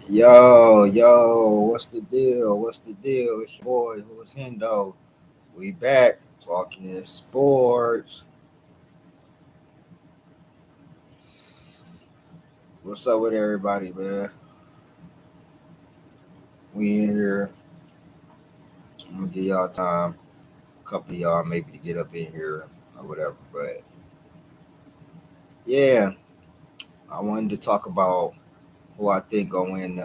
Yo, what's the deal? What's the deal? It's your boy, who's Hendo. We back talking sports. What's up with everybody, man? We in here. I'm gonna give y'all time. A couple of y'all maybe to get up in here or whatever. But yeah, I wanted to talk about who I think gonna win the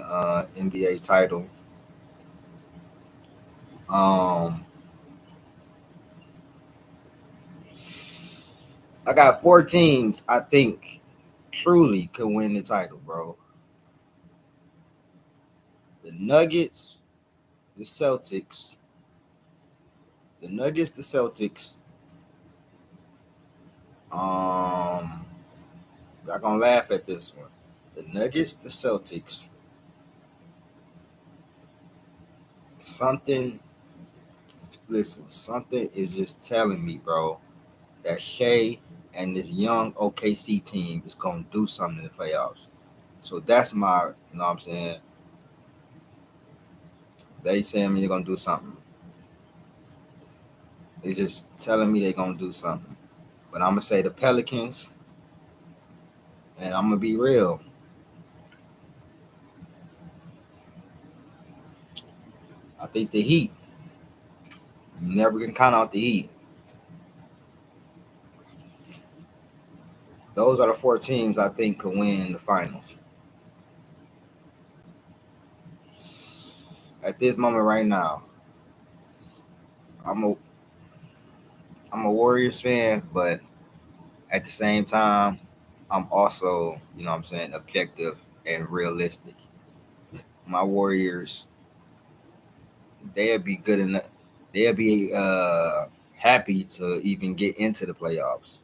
NBA title. Um, I got four teams I think truly could win the title, bro. The Nuggets, the Celtics, the Celtics. Um, y'all gonna laugh at this one. The Nuggets, the Celtics. Something, listen, something is just telling me, bro, that Shea and this young OKC team is gonna do something in the playoffs. So that's my, you know what I'm saying? They saying me they're gonna do something. They just telling me they're gonna do something. But I'm gonna say the Pelicans, and I'm gonna be real. I think the Heat. You never can count out the Heat. Those are the four teams I think could win the finals. At this moment right now, I'm a I'm a Warriors fan, but at the same time, I'm also, you know what I'm saying, objective and realistic. My Warriors, they'll be good enough. They'll be happy to even get into the playoffs.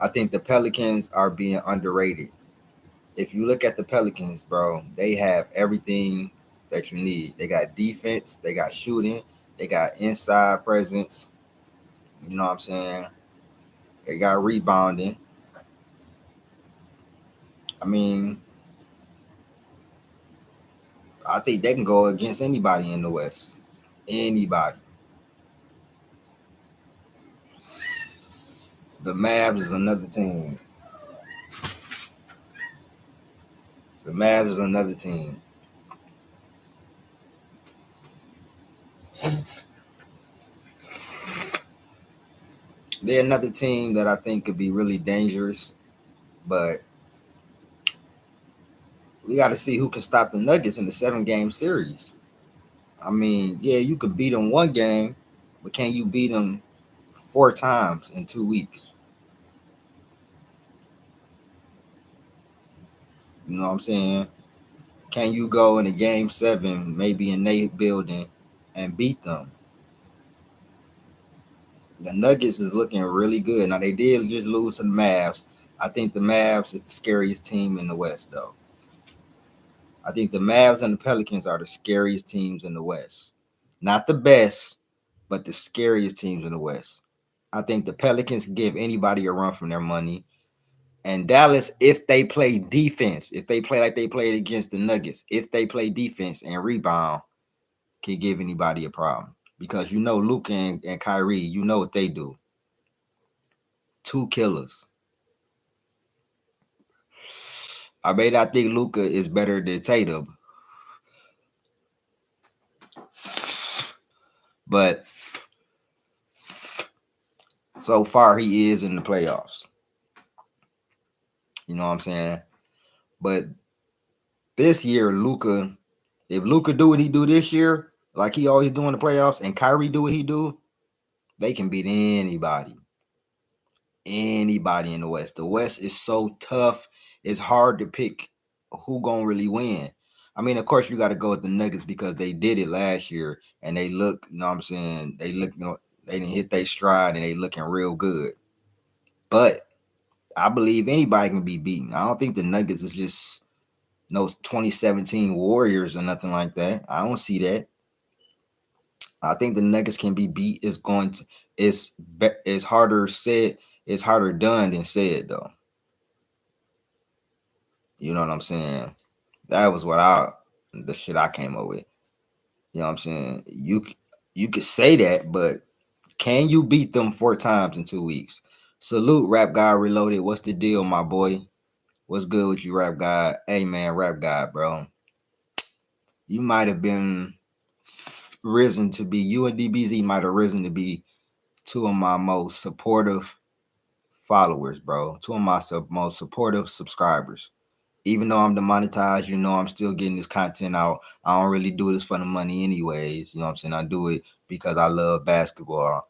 I think the Pelicans are being underrated. If you look at the Pelicans, bro, they have everything that you need. They got defense, they got shooting, they got inside presence. You know what I'm saying? They got rebounding. I mean, I think they can go against anybody in the West. Anybody. The Mavs is another team. The Mavs is another team. They're another team that I think could be really dangerous, but we got to see who can stop the Nuggets in the 7 game series. I mean, yeah, you could beat them one game, but can you beat them 4 times in 2 weeks? You know what I'm saying? Can you go in a game 7, maybe in their building, and beat them? The Nuggets is looking really good. Now they did just lose to the Mavs. I think the Mavs is the scariest team in the West, though. I think the Mavs and the Pelicans are the scariest teams in the West. Not the best, but the scariest teams in the West. I think the Pelicans can give anybody a run from their money. And Dallas, if they play defense, if they play like they played against the Nuggets, if they play defense and rebound, can give anybody a problem. Because you know Luka and Kyrie, you know what they do. Two killers. I may not think Luka is better than Tatum, but so far he is in the playoffs. You know what I'm saying? But this year, Luka, if Luka do what he do this year, like he always do in the playoffs, and Kyrie do what he do, they can beat anybody. Anybody in the West. The West is so tough. It's hard to pick who gonna really win. I mean, of course, you got to go with the Nuggets because they did it last year and they look. You know what I'm saying? They look. You know, they didn't hit their stride and they looking real good. But I believe anybody can be beaten. I don't think the Nuggets is just no 2017 Warriors or nothing like that. I don't see that. I think the Nuggets can be beat. It's going to. It's harder said. It's harder done than said though. You know what I'm saying? That was the shit I came up with. You know what I'm saying? You could say that, but can you beat them 4 times in 2 weeks? Salute, Rap God Reloaded. What's the deal, my boy? What's good with you, Rap God? Hey man, Rap God, bro. You might have been risen to be, you and DBZ might have risen to be two of my most supportive followers, bro. Two of my most supportive subscribers. Even though I'm demonetized, I'm still getting this content out. I don't really do this for the money anyways. You know what I'm saying? I do it because I love basketball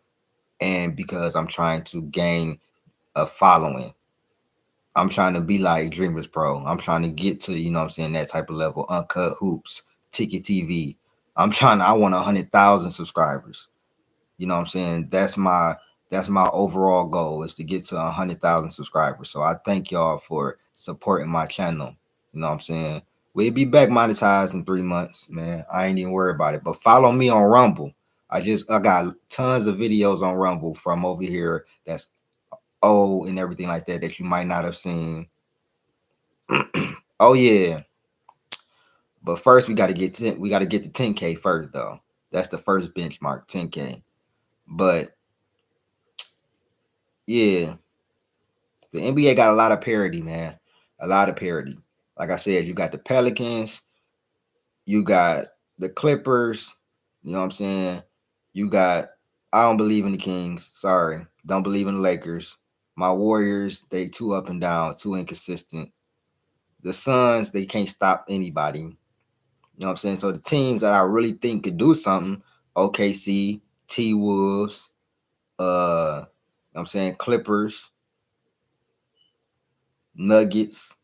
and because I'm trying to gain a following. I'm trying to be like Dreamers Pro. I'm trying to get to, that type of level. Uncut Hoops, Ticket TV. I want 100,000 subscribers. You know what I'm saying? That's my overall goal, is to get to 100,000 subscribers. So I thank y'all for supporting my channel. You know what I'm saying? We'll be back monetized in 3 months, man. I ain't even worried about it. But follow me on Rumble. I got tons of videos on Rumble from over here that's old and everything like that you might not have seen. Oh yeah. But first we gotta get to 10K first though. That's the first benchmark, 10K. But yeah, the NBA got a lot of parity, man. A lot of parity. Like I said, you got the Pelicans, you got the Clippers, you know what I'm saying? You got, I don't believe in the Kings. Sorry. Don't believe in the Lakers. My Warriors, they too up and down, too inconsistent. The Suns, they can't stop anybody. You know what I'm saying? So the teams that I really think could do something, OKC, T Wolves, you know what I'm saying, Clippers, Nuggets.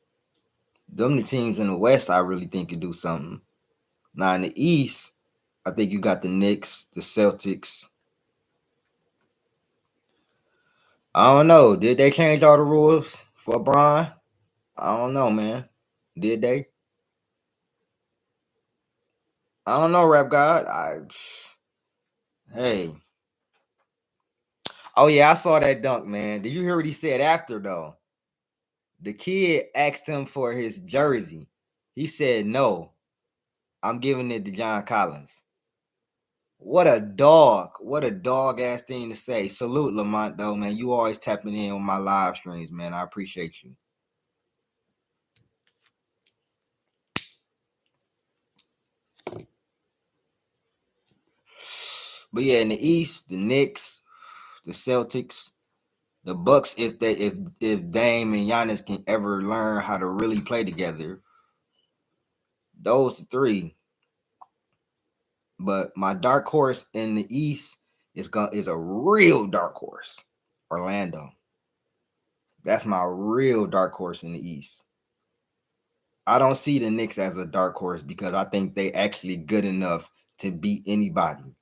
Them the teams in the West I really think could do something. Now in the East, I think you got the Knicks, the Celtics. I don't know. Did they change all the rules for Bron? I don't know, man. Did they? I don't know, Rap God. Hey. Oh yeah, I saw that dunk, man. Did you hear what he said after though? The kid asked him for his jersey. He said no. I'm giving it to John Collins. What a dog. What a dog ass thing to say. Salute, Lamont, though, man. You always tapping in on my live streams, man. I appreciate you. But yeah, in the East, the Knicks, the Celtics, the Bucks, if Dame and Giannis can ever learn how to really play together, those three. But my dark horse in the East is a real dark horse. Orlando. That's my real dark horse in the East. I don't see the Knicks as a dark horse because I think they actually good enough to beat anybody.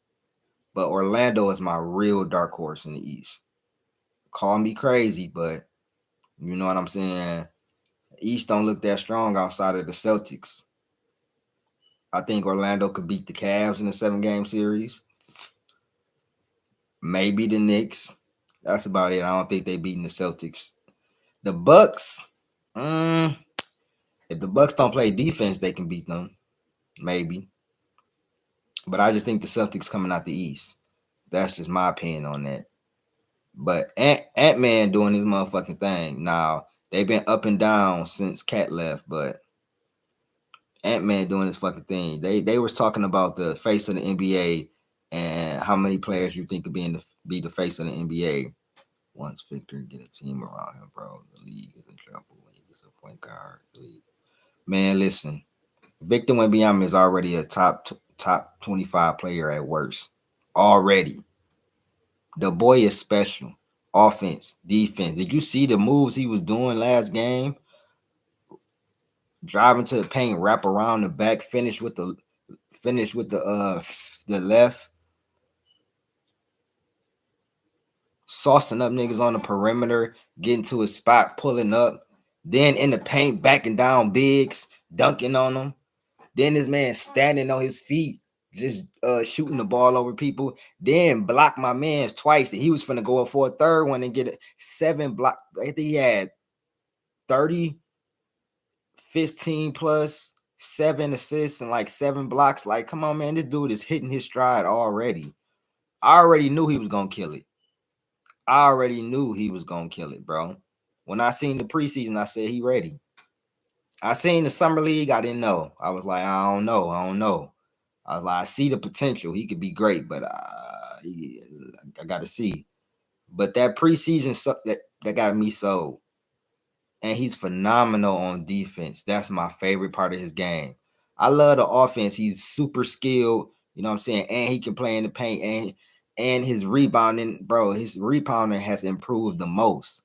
But Orlando is my real dark horse in the East. Call me crazy, but you know what I'm saying? East don't look that strong outside of the Celtics. I think Orlando could beat the Cavs in the 7-game series. Maybe the Knicks. That's about it. I don't think they beating the Celtics. The Bucks, if the Bucks don't play defense, they can beat them. Maybe. But I just think the Celtics coming out the East. That's just my opinion on that. But Ant-Man doing his motherfucking thing. Now, they've been up and down since Cat left, but Ant-Man doing his fucking thing. They was talking about the face of the NBA and how many players you think could be the face of the NBA. Once Victor get a team around him, bro, the league is in trouble when he gets a point guard. Man, listen, Victor Wembanyama is already a top 25 player at worst. Already. The boy is special. Offense, defense. Did you see the moves he was doing last game? Driving to the paint, wrap around the back, finish with the left, saucing up niggas on the perimeter, getting to his spot, pulling up, then in the paint, backing down bigs, dunking on them. Then this man standing on his feet, just shooting the ball over people. Then block my man's twice. And he was finna go up for a third one and get 7 block. I think he had 30, 15 plus, 7 assists, and like 7 blocks. Like, come on, man, this dude is hitting his stride already. I already knew he was gonna kill it. I already knew he was gonna kill it, bro. When I seen the preseason, I said he ready. I seen the summer league, I didn't know. I was like, I don't know. I was like, I see the potential. He could be great, but I got to see. But that preseason that got me sold. And he's phenomenal on defense. That's my favorite part of his game. I love the offense. He's super skilled. You know what I'm saying? And he can play in the paint. And his rebounding, bro, his rebounding has improved the most.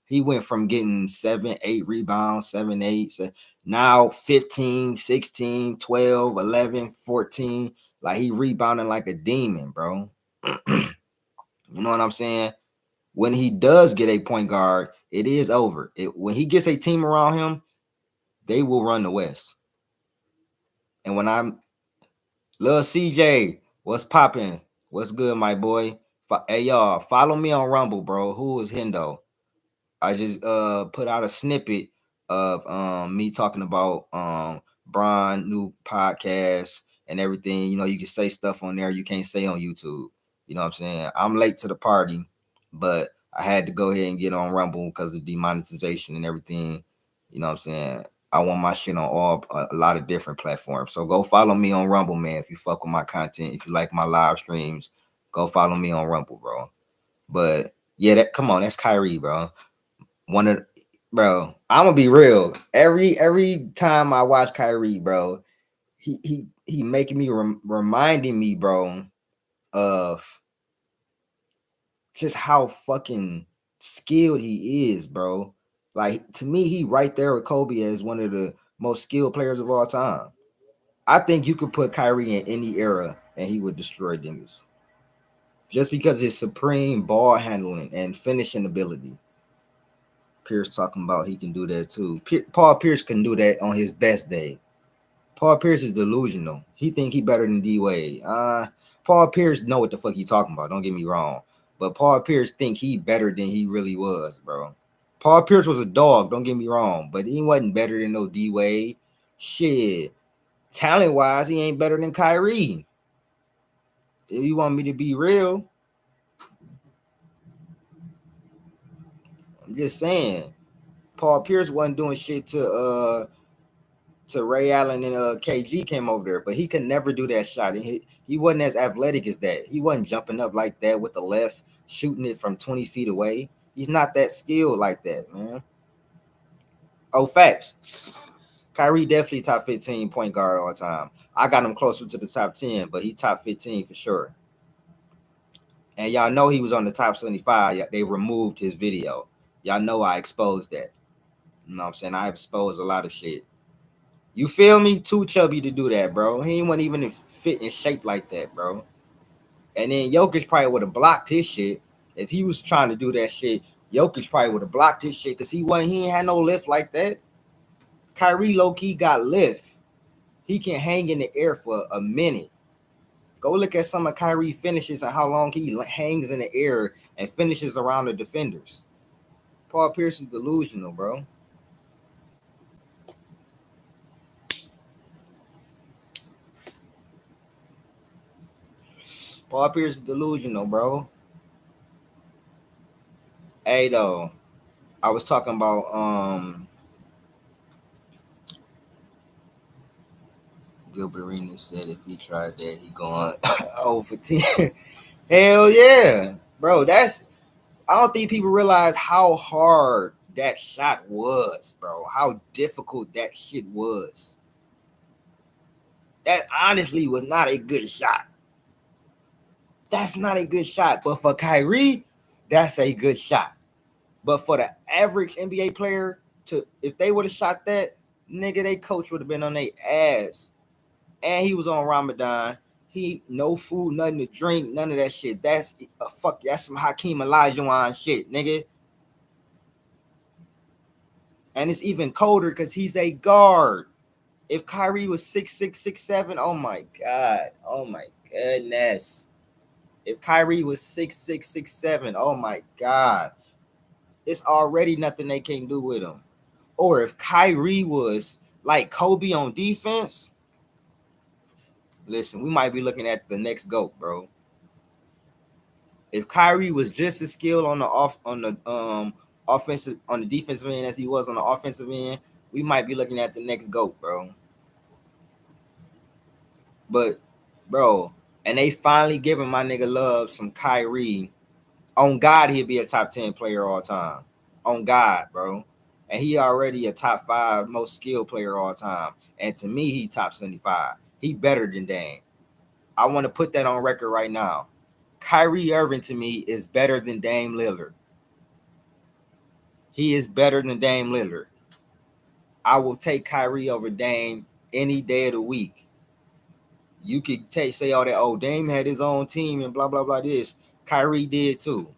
He went from getting 7, 8 rebounds, 7, 8, so now 15, 16, 12, 11, 14. Like he rebounding like a demon, bro. You know what I'm saying? When he does get a point guard, it is over. When he gets a team around him, they will run the West. And when I'm Lil CJ, what's popping? What's good, my boy? Hey y'all, follow me on Rumble, bro. Who is Hendo? I just put out a snippet of me talking about Bron new podcast and everything. You know, you can say stuff on there you can't say on YouTube. You know what I'm saying? I'm late to the party, but I had to go ahead and get on Rumble because of demonetization and everything. You know what I'm saying? I want my shit on a lot of different platforms. So go follow me on Rumble, man. If you fuck with my content, if you like my live streams, go follow me on Rumble, bro. But yeah, come on, that's Kyrie, bro. Bro, I'm gonna be real. Every time I watch Kyrie, bro, he making me reminding me, bro, of just how fucking skilled he is, bro. Like to me, he right there with Kobe as one of the most skilled players of all time. I think you could put Kyrie in any era and he would destroy niggas. Just because his supreme ball handling and finishing ability. Pierce talking about he can do that too. Paul Pierce can do that on his best day. Paul Pierce is delusional. He think he better than D Wade. Paul Pierce know what the fuck he talking about. Don't get me wrong, but Paul Pierce think he better than he really was, bro. Paul Pierce was a dog. Don't get me wrong, but he wasn't better than no D Wade. Shit, talent wise, he ain't better than Kyrie. If you want me to be real, I'm just saying. Paul Pierce wasn't doing shit to Ray Allen and KG came over there, but he could never do that shot. And he wasn't as athletic as that. He wasn't jumping up like that with the left, shooting it from 20 feet away. He's not that skilled like that, man. Oh, facts. Kyrie definitely top 15 point guard all the time. I got him closer to the top 10, but he top 15 for sure. And y'all know he was on the top 75. They removed his video. Y'all know I exposed that. You know what I'm saying? I exposed a lot of shit. You feel me? Too chubby to do that, bro. He wasn't even fit in shape like that, bro. And then Jokic probably would have blocked his shit. If he was trying to do that shit, Jokic probably would have blocked his shit because he ain't had no lift like that. Kyrie low-key got lift. He can hang in the air for a minute. Go look at some of Kyrie finishes and how long he hangs in the air and finishes around the defenders. Paul Pierce is delusional, bro. Paul Pierce is delusional, bro. Hey, though, I was talking about Gilbert Arenas said if he tried that, he going 0 for 10. Hell yeah, bro. I don't think people realize how hard that shot was, bro. How difficult that shit was. That honestly was not a good shot. That's not a good shot. But for Kyrie, that's a good shot. But for the average NBA player, if they would have shot that, nigga, they coach would have been on their ass. And he was on Ramadan. He no food, nothing to drink, none of that shit. That's some Hakeem Olajuwon shit, nigga. And it's even colder because he's a guard. If Kyrie was 6'6", 6'7", oh my god, oh my goodness. If Kyrie was 6'6", 6'7", oh my god, it's already nothing they can't do with him. Or if Kyrie was like Kobe on defense, listen, we might be looking at the next GOAT, bro. If Kyrie was just as skilled on the offensive on the defensive end as he was on the offensive end, we might be looking at the next GOAT, bro. But bro, and they finally giving my nigga Love some Kyrie. On God, he'd be a top 10 player all time. On God, bro. And he already a top 5 most skilled player all time. And to me, he top 75. He better than Dame. I want to put that on record right now. Kyrie Irving to me is better than Dame Lillard. He is better than Dame Lillard. I will take Kyrie over Dame any day of the week. You could say all that, oh, Dame had his own team and blah, blah, blah, this. Kyrie did too.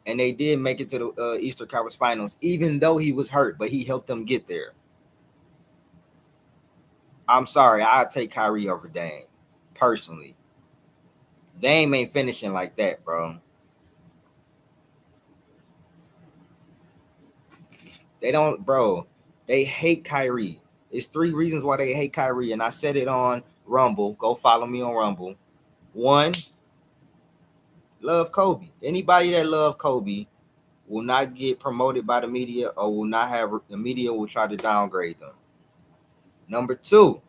And they did make it to the Eastern Conference Finals, even though he was hurt, but he helped them get there. I'm sorry, I'd take Kyrie over Dame, personally. Dame ain't finishing like that, bro. They don't, bro. They hate Kyrie. It's 3 reasons why they hate Kyrie, and I said it on Rumble. Go follow me on Rumble. 1, love Kobe. Anybody that love Kobe will not get promoted by the media or will not have the media will try to downgrade them. Number 2,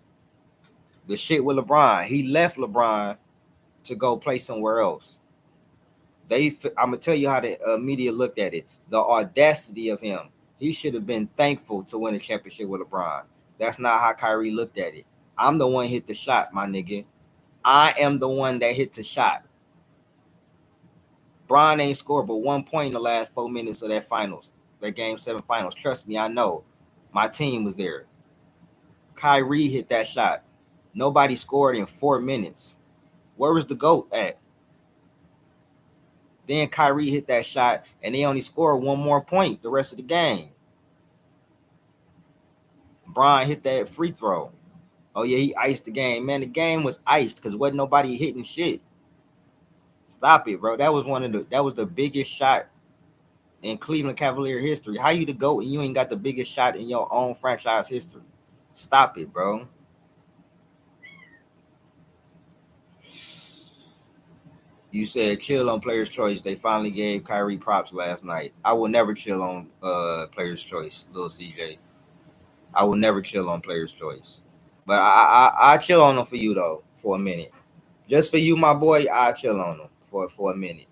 the shit with LeBron. He left LeBron to go play somewhere else. I'm gonna tell you how the media looked at it. The audacity of him. He should have been thankful to win a championship with LeBron. That's not how Kyrie looked at it. I'm the one hit the shot, my nigga. I am the one that hit the shot. Bron ain't scored but 1 point in the last 4 minutes of that finals, that Game 7 finals. Trust me, I know. My team was there. Kyrie hit that shot. Nobody scored in 4 minutes. Where was the GOAT at? Then Kyrie hit that shot, and they only scored 1 more point the rest of the game. Bron hit that free throw. Oh, yeah, he iced the game. Man, the game was iced because wasn't nobody hitting shit. Stop it, bro. That was the biggest shot in Cleveland Cavalier history. How you the GOAT and you ain't got the biggest shot in your own franchise history? Stop it, bro. You said chill on Player's Choice. They finally gave Kyrie props last night. I will never chill on Player's Choice, little CJ. I will never chill on Player's Choice. But I chill on them for you though, for a minute. Just for you, my boy, I chill on them for a minute.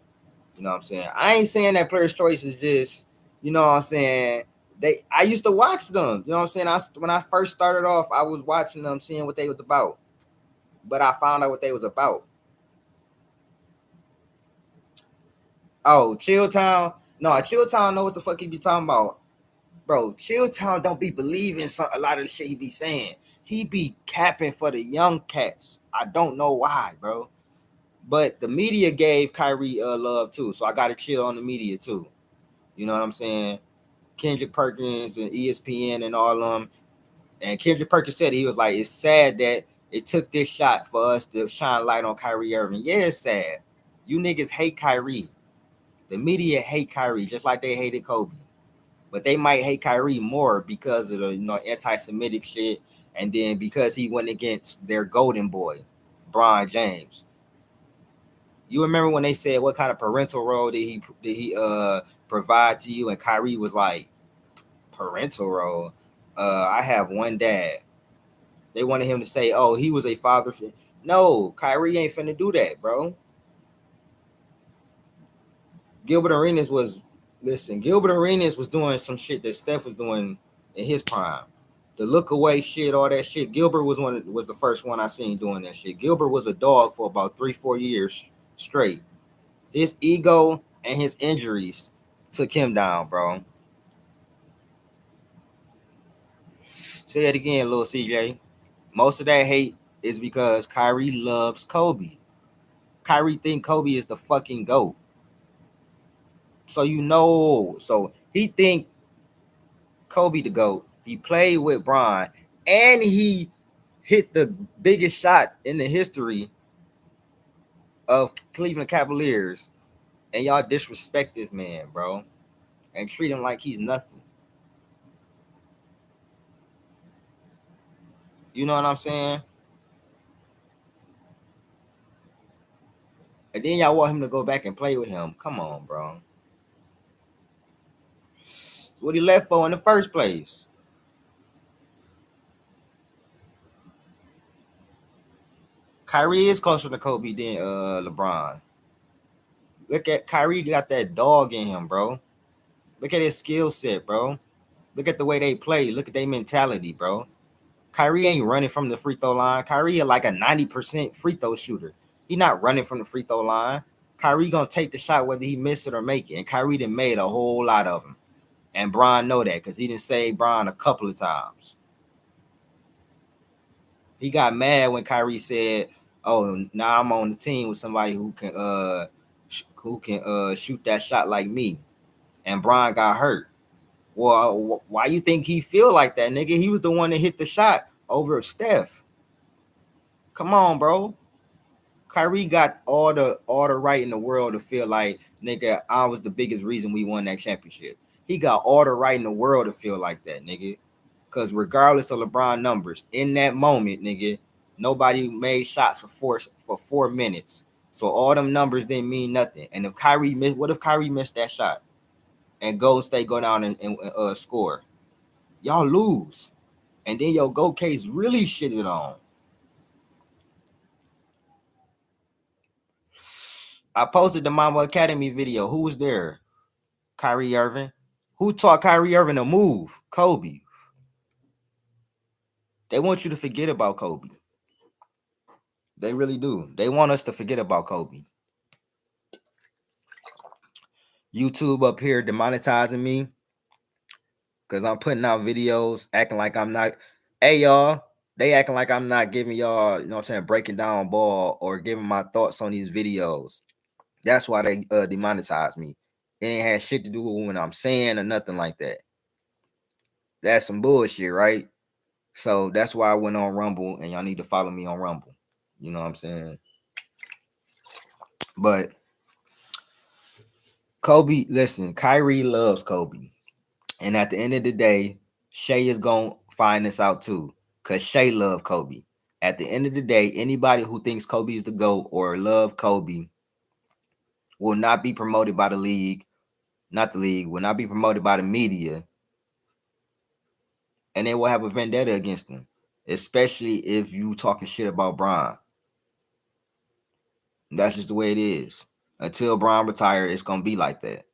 You know what I'm saying? I ain't saying that Player's Choice is just, you know what I'm saying? I used to watch them. You know what I'm saying? When I first started off, I was watching them, seeing what they was about. But I found out what they was about. Oh, Chill Town. No, Chill Town know what the fuck he be talking about. Bro, Chill Town don't be believing a lot of the shit he be saying. He be capping for the young cats. I don't know why, bro. But the media gave Kyrie love too, so I gotta chill on the media too. You know what I'm saying? Kendrick Perkins and ESPN and all of them. And Kendrick Perkins said, he was like, it's sad that it took this shot for us to shine light on Kyrie Irving. Yeah, it's sad. You niggas hate Kyrie. The media hate Kyrie just like they hated Kobe. But they might hate Kyrie more because of the anti-Semitic shit, and then because he went against their golden boy, Bron James. You remember when they said what kind of parental role did he provide to you? And Kyrie was like, parental role? I have one dad. They wanted him to say, oh, he was a father. No, Kyrie ain't finna do that, bro. Gilbert Arenas was doing some shit that Steph was doing in his prime. The look away shit, all that shit. Gilbert was the first one I seen doing that shit. Gilbert was a dog for about 3-4 years straight. His ego and his injuries took him down, bro. Say it again, little CJ. Most of that hate is because Kyrie loves Kobe. Kyrie think Kobe is the fucking GOAT. So he think Kobe the GOAT. He played with Bron, and he hit the biggest shot in the history of Cleveland Cavaliers. And y'all disrespect this man, bro, and treat him like he's nothing. You know what I'm saying? And then y'all want him to go back and play with him. Come on, bro. What he left for in the first place? Kyrie is closer to Kobe than LeBron. Look at Kyrie got that dog in him, bro. Look at his skill set, bro. Look at the way they play. Look at their mentality, bro. Kyrie ain't running from the free throw line. Kyrie is like a 90% free throw shooter. He not running from the free throw line. Kyrie gonna take the shot whether he miss it or make it. And Kyrie done made a whole lot of them. And Bron know that because he didn't save Bron a couple of times. He got mad when Kyrie said, "Oh, now I'm on the team with somebody who can shoot that shot like me." And Bron got hurt. Well, why you think he feel like that, nigga? He was the one that hit the shot over Steph. Come on, bro. Kyrie got all the right in the world to feel like, nigga, I was the biggest reason we won that championship. He got all the right in the world to feel like that, nigga. Because regardless of LeBron numbers, in that moment, nigga, nobody made shots for 4 minutes. So all them numbers didn't mean nothing. And if Kyrie missed, what if Kyrie missed that shot and Golden State go down and score? Y'all lose. And then your go case really shitted on. I posted the Mamba Academy video. Who was there? Kyrie Irving. Who taught Kyrie Irving to move? Kobe. They want you to forget about Kobe. They really do. They want us to forget about Kobe. YouTube up here demonetizing me because I'm putting out videos acting like I'm not. Hey, y'all. They acting like I'm not giving y'all, you know what I'm saying, breaking down ball or giving my thoughts on these videos. That's why they demonetized me. It ain't had shit to do with what I'm saying or nothing like that. That's some bullshit, right? So that's why I went on Rumble, and y'all need to follow me on Rumble. You know what I'm saying? But Kobe, listen, Kyrie loves Kobe. And at the end of the day, Shay is going to find this out too. Because Shay loved Kobe. At the end of the day, anybody who thinks Kobe is the GOAT or love Kobe will not be promoted by the league. Not the league, will not be promoted by the media. And they will have a vendetta against him. Especially if you talking shit about Bron. That's just the way it is. Until Bron retired, it's going to be like that.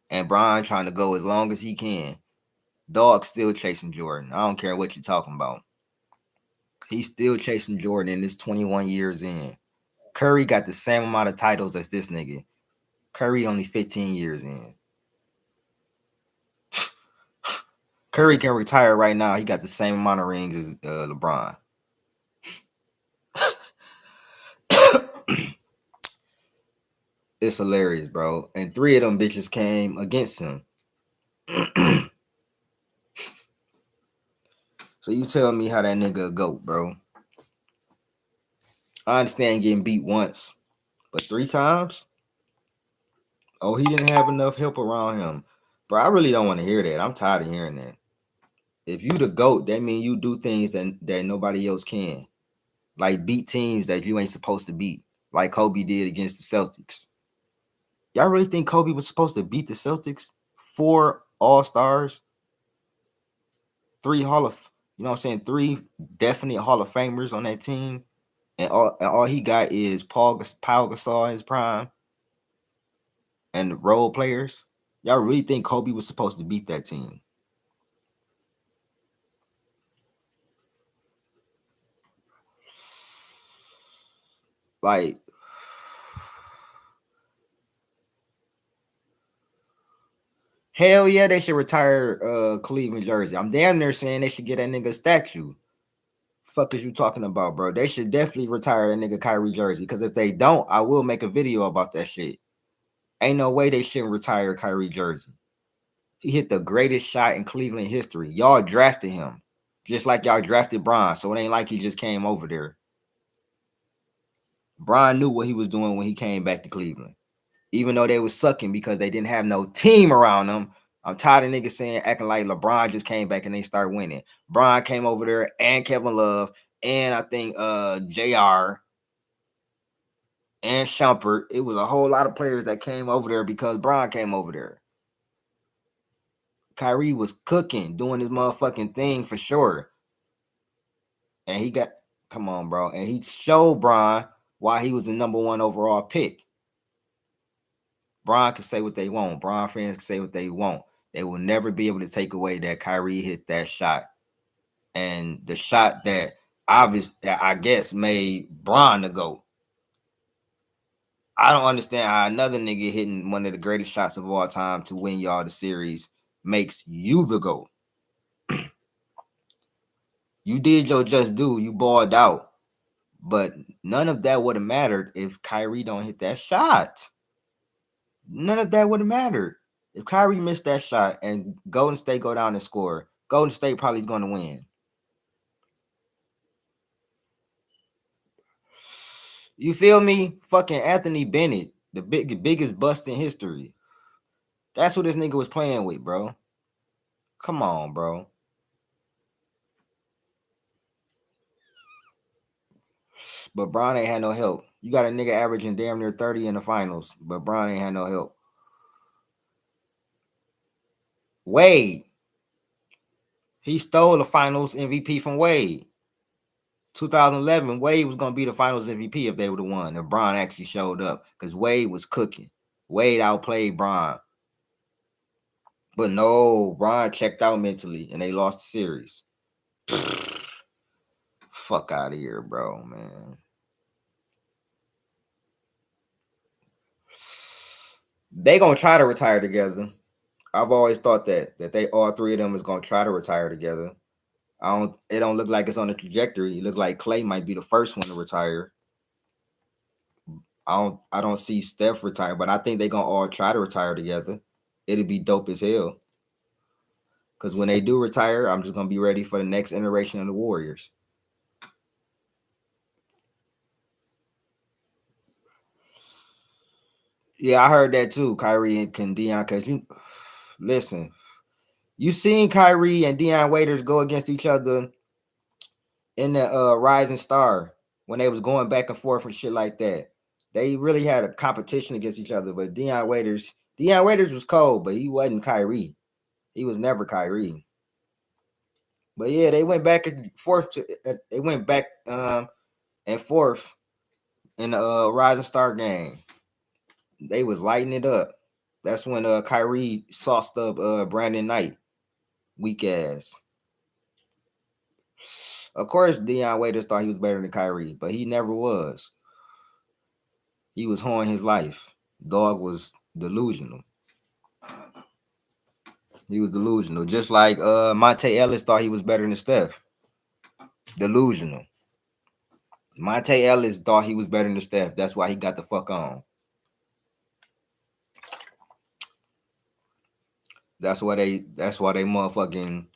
And Bron trying to go as long as he can. Dog still chasing Jordan. I don't care what you're talking about. He's still chasing Jordan and it's 21 years in. Curry got the same amount of titles as this nigga. Curry only 15 years in. Curry can retire right now. He got the same amount of rings as LeBron. It's hilarious, bro. And 3 of them bitches came against him. So you tell me how that nigga a GOAT, bro. I understand getting beat once, but 3 times? Oh, he didn't have enough help around him. Bro, I really don't want to hear that. I'm tired of hearing that. If you the GOAT, that means you do things that nobody else can. Like beat teams that you ain't supposed to beat. Like Kobe did against the Celtics. Y'all really think Kobe was supposed to beat the Celtics? 4 All-Stars, 3 3 definite Hall of Famers on that team. And all he got is Paul Gasol in his prime and role players. Y'all really think Kobe was supposed to beat that team? Like, hell yeah, they should retire Cleveland jersey. I'm damn near saying they should get that nigga a statue. Fuck is you talking about, bro? They should definitely retire that nigga Kyrie jersey. Because if they don't, I will make a video about that shit. Ain't no way they shouldn't retire Kyrie jersey. He hit the greatest shot in Cleveland history. Y'all drafted him. Just like y'all drafted Bron. So it ain't like he just came over there. Bron knew what he was doing when he came back to Cleveland. Even though they was sucking because they didn't have no team around them. I'm tired of niggas acting like LeBron just came back and they start winning. Bron came over there and Kevin Love and I think JR and Shumpert. It was a whole lot of players that came over there because Bron came over there. Kyrie was cooking, doing his motherfucking thing for sure. And he got, come on, bro. And he showed Bron why he was the number one overall pick. Bron can say what they want. Bron fans can say what they want. They will never be able to take away that Kyrie hit that shot. And the shot that I guess made Bron the GOAT. I don't understand how another nigga hitting one of the greatest shots of all time to win y'all the series makes you the GOAT. You did your just do. You balled out. But none of that would have mattered if Kyrie don't hit that shot. None of that would have mattered. If Kyrie missed that shot and Golden State go down and score, Golden State probably is going to win. You feel me? Fucking Anthony Bennett, the biggest bust in history. That's what this nigga was playing with, bro. Come on, bro. But Bron ain't had no help. You got a nigga averaging damn near 30 in the finals, but Bron ain't had no help. Wade. He stole the finals MVP from Wade. 2011, Wade was going to be the finals MVP if they would have won. If Bron actually showed up. Because Wade was cooking. Wade outplayed Bron. But no, Bron checked out mentally and they lost the series. Fuck out of here, bro, man. They gonna try to retire together. I've always thought that they all three of them is gonna try to retire together. It don't look like it's on the trajectory. It look like Clay might be the first one to retire. I don't see Steph retire, but I think they're gonna all try to retire together. It'll be dope as hell. Cause when they do retire, I'm just gonna be ready for the next iteration of the Warriors. Yeah, I heard that too. Kyrie and Dion, cause you listen, you seen Kyrie and Dion Waiters go against each other in the Rising Star when they was going back and forth and shit like that. They really had a competition against each other. But Dion Waiters was cold, but he wasn't Kyrie. He was never Kyrie. But yeah, they went back and forth. They went back and forth in the Rising Star game. They was lighting it up. That's when Kyrie sauced up Brandon Knight, weak ass. Of course, Dion Waiters thought he was better than Kyrie, but he never was. He was hoeing his life. Dog was delusional. He was delusional. Just like Monte Ellis thought he was better than Steph. Delusional. Monte Ellis thought he was better than Steph. That's why he got the fuck on. That's why they motherfucking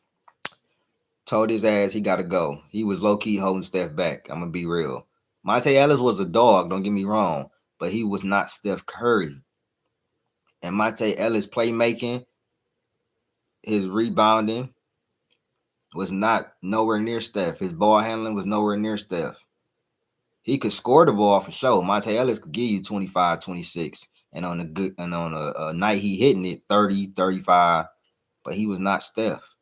told his ass he gotta go. He was low-key holding Steph back. I'm gonna be real. Monte Ellis was a dog, don't get me wrong, but he was not Steph Curry. And Monte Ellis playmaking, his rebounding was not nowhere near Steph. His ball handling was nowhere near Steph. He could score the ball for sure. Monte Ellis could give you 25, 26. And on a night he hitting it 30, 35. But he was not Steph.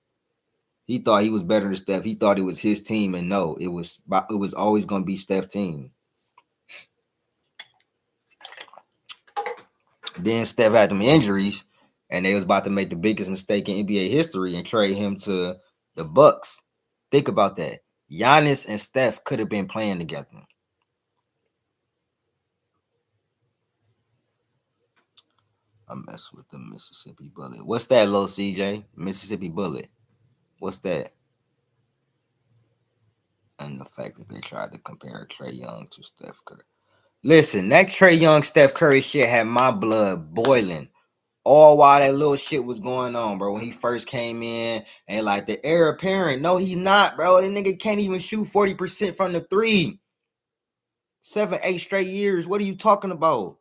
He thought he was better than Steph. He thought it was his team, and no, it was always going to be Steph's team. Then Steph had them injuries, and they was about to make the biggest mistake in NBA history and trade him to the Bucks. Think about that. Giannis and Steph could have been playing together. I mess with the Mississippi Bullet. What's that, little CJ? Mississippi Bullet. What's that? And the fact that they tried to compare Trae Young to Steph Curry. Listen, that Trae Young, Steph Curry shit had my blood boiling. All while that little shit was going on, bro. When he first came in and like the heir apparent. No, he's not, bro. That nigga can't even shoot 40% from the three. 7, 8 straight years. What are you talking about?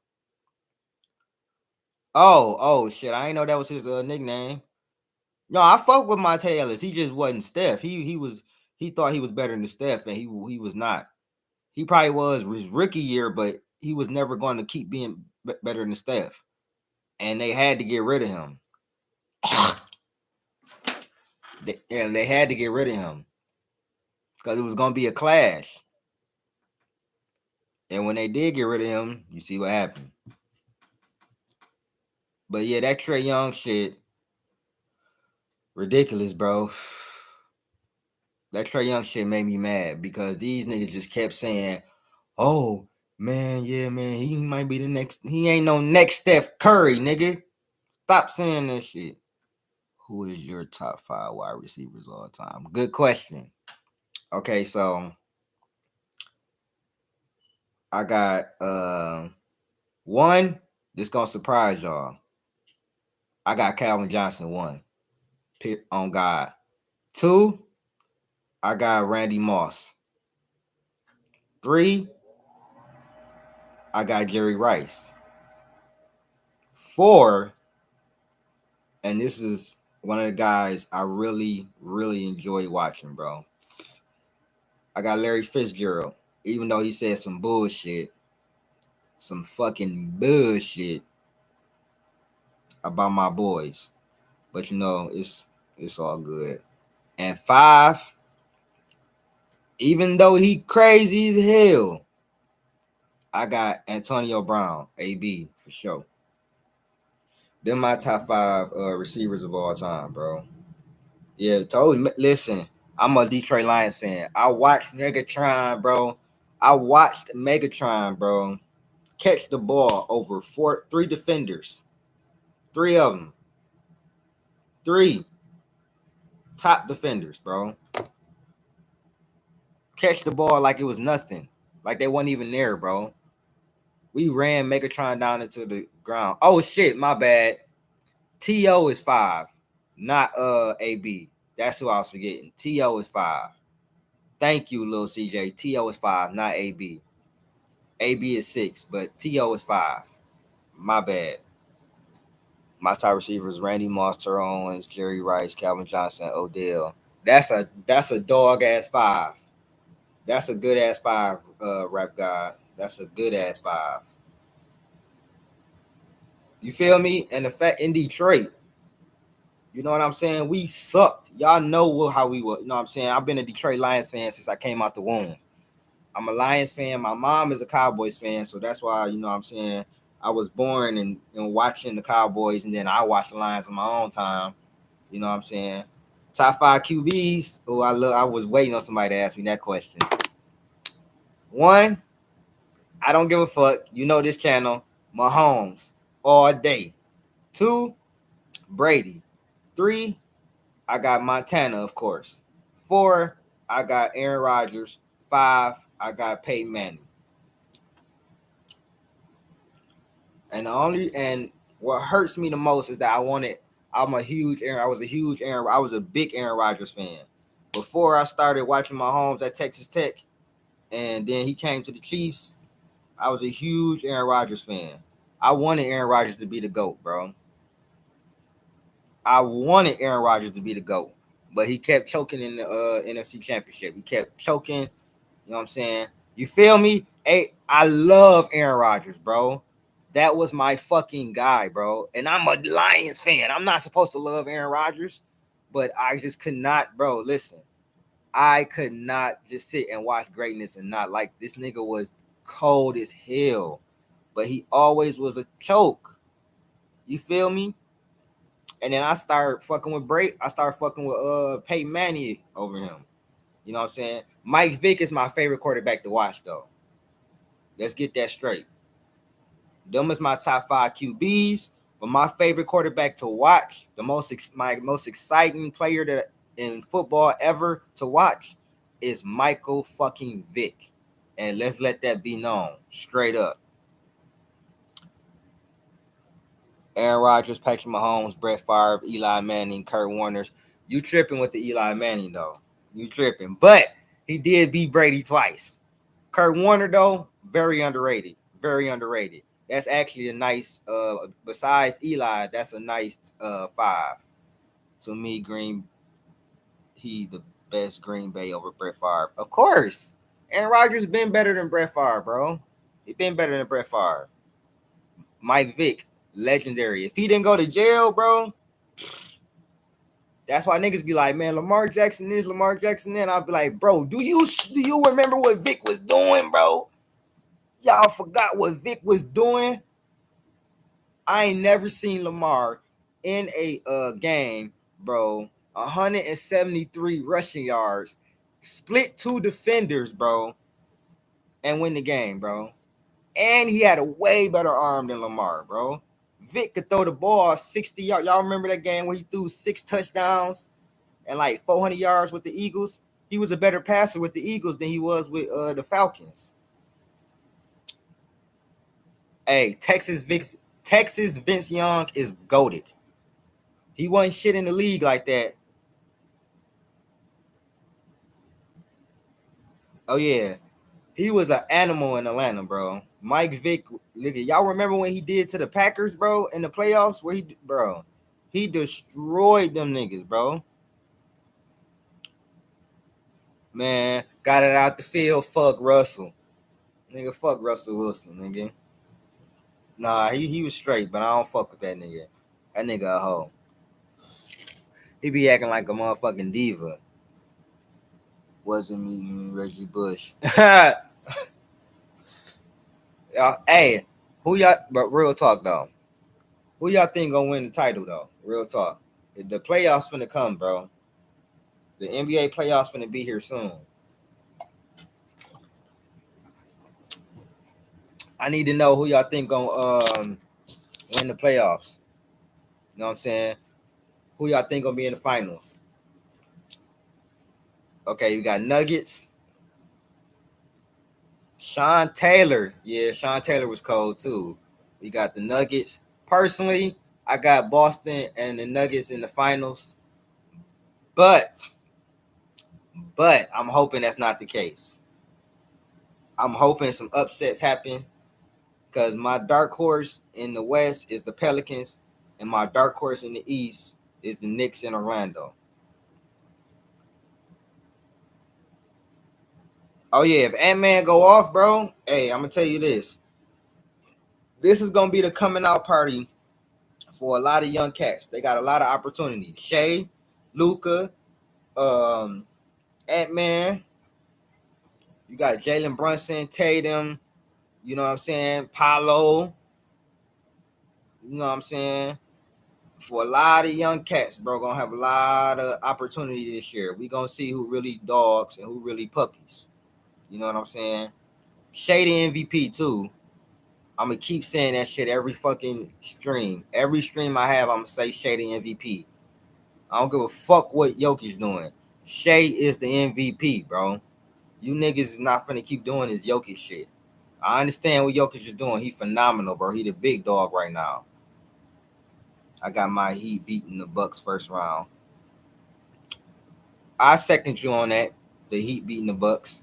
Oh, shit. I ain't know that was his nickname. No, I fuck with Monte Ellis. He just wasn't Steph. He was He thought he was better than Steph, and he was not. He probably was his rookie year, but he was never going to keep being better than Steph. And they had to get rid of him. They had to get rid of him because it was going to be a clash. And when they did get rid of him, you see what happened. But yeah, that Trae Young shit, ridiculous, bro. That Trae Young shit made me mad because these niggas just kept saying, "Oh man, yeah, man, he might be the next. He ain't no next Steph Curry, nigga. Stop saying that shit." Who is your top 5 wide receivers all time? Good question. Okay, so I got one. This gonna surprise y'all. I got Calvin Johnson 1. On God. 2. I got Randy Moss. 3. I got Jerry Rice. 4. And this is one of the guys I really, really enjoy watching, bro. I got Larry Fitzgerald. Even though he said some bullshit, some fucking bullshit about my boys. But you know, it's all good. And 5, even though he crazy as hell, I got Antonio Brown, AB for sure. They're my top 5 receivers of all time, bro. Yeah, listen, I'm a Detroit Lions fan. I watched Megatron, bro. I watched Megatron, bro, catch the ball over 3 defenders. 3 of them. 3 top defenders, bro. Catch the ball like it was nothing. Like they wasn't even there, bro. We ran Megatron down into the ground. Oh shit, my bad. T.O. is 5, not AB. That's who I was forgetting. T.O. is 5. Thank you, little CJ. T.O. is 5, not AB. AB is 6, but T.O. is 5. My bad. My top receivers: Randy Moss, Terrell Owens, Jerry Rice, Calvin Johnson, Odell. That's a dog ass 5. That's a good ass 5, Rap God. That's a good ass 5. You feel me? And the fact in Detroit, you know what I'm saying? We sucked. Y'all know how we were. You know what I'm saying? I've been a Detroit Lions fan since I came out the womb. I'm a Lions fan. My mom is a Cowboys fan, so that's why, you know what I'm saying, I was born and watching the Cowboys, and then I watched the Lions on my own time. You know what I'm saying? Top 5 QBs. Oh, I was waiting on somebody to ask me that question. 1, I don't give a fuck. You know this channel. Mahomes all day. 2, Brady. 3, I got Montana, of course. 4, I got Aaron Rodgers. 5, I got Peyton Manning. And what hurts me the most is that I was a big Aaron Rodgers fan. Before I started watching Mahomes at Texas Tech, and then he came to the Chiefs, I was a huge Aaron Rodgers fan. I wanted Aaron Rodgers to be the GOAT, bro. I wanted Aaron Rodgers to be the GOAT, but he kept choking in the NFC Championship. He kept choking. You know what I'm saying? You feel me? Hey, I love Aaron Rodgers, bro. That was my fucking guy, bro. And I'm a Lions fan. I'm not supposed to love Aaron Rodgers, but I just could not, bro. Listen, I could not just sit and watch greatness and not like this nigga was cold as hell, but he always was a choke. You feel me? And then I started fucking with I started fucking with Peyton Manning over him. You know what I'm saying? Mike Vick is my favorite quarterback to watch, though. Let's get that straight. Them is my top 5 QBs, but my favorite quarterback to watch, my most exciting player that in football ever to watch is Michael fucking Vick. And let's let that be known straight up. Aaron Rodgers, Patrick Mahomes, Brett Favre, Eli Manning, Kurt Warner. You tripping with the Eli Manning, though. You tripping. But he did beat Brady twice. Kurt Warner, though, very underrated. Very underrated. That's actually a nice, besides Eli, that's a nice 5. To me, Green, best Green Bay over Brett Favre. Of course. Aaron Rodgers been better than Brett Favre, bro. He been better than Brett Favre. Mike Vick, legendary. If he didn't go to jail, bro, that's why niggas be like, man, Lamar Jackson is Lamar Jackson. Then I'll be like, bro, do you remember what Vick was doing, bro? Y'all forgot what Vick was doing. I ain't never seen Lamar in a game, bro. 173 rushing yards, split two defenders, bro, and win the game, bro. And he had a way better arm than Lamar, bro. Vic could throw the ball 60 yards. Y'all remember that game where he threw 6 touchdowns and like 400 yards with the Eagles? He was a better passer with the Eagles than he was with the Falcons. Hey, Texas Vince Young is goated. He wasn't shit in the league like that. Oh yeah, he was an animal in Atlanta, bro. Mike Vick, y'all remember when he did to the Packers, bro, in the playoffs? Where he destroyed them niggas, bro. Man, got it out the field. Fuck Russell, nigga. Fuck Russell Wilson, nigga. Nah, he was straight, but I don't fuck with that nigga. That nigga a hoe. He be acting like a motherfucking diva. Wasn't meeting Reggie Bush. Hey, who y'all? But real talk though, who y'all think gonna win the title though? Real talk. The playoffs finna come, bro. The NBA playoffs finna be here soon. I need to know who y'all think gonna win the playoffs. You know what I'm saying? Who y'all think gonna be in the finals? Okay, you got Nuggets. Sean Taylor. Yeah, Sean Taylor was cold too. We got the Nuggets. Personally, I got Boston and the Nuggets in the finals. But I'm hoping that's not the case. I'm hoping some upsets happen because my dark horse in the West is the Pelicans, and my dark horse in the East is the Knicks in Orlando. Oh yeah, if Ant-Man go off, bro, hey, I'm gonna tell you this. This is gonna be the coming out party for a lot of young cats. They got a lot of opportunities. Shea, Luca, Ant-Man. You got Jalen Brunson, Tatum. You know what I'm saying? Paolo. You know what I'm saying? For a lot of young cats, bro, gonna have a lot of opportunity this year. We gonna see who really dogs and who really puppies. You know what I'm saying? Shady MVP too. I'm gonna keep saying that shit every fucking stream. Every stream I have, I'm gonna say Shady MVP. I don't give a fuck what Jokic doing. Shay is the MVP, bro. You niggas is not finna keep doing this Jokic shit. I understand what Jokic is doing. He phenomenal, bro. He the big dog right now. I got my Heat beating the Bucks first round. I second you on that. The Heat beating the Bucks,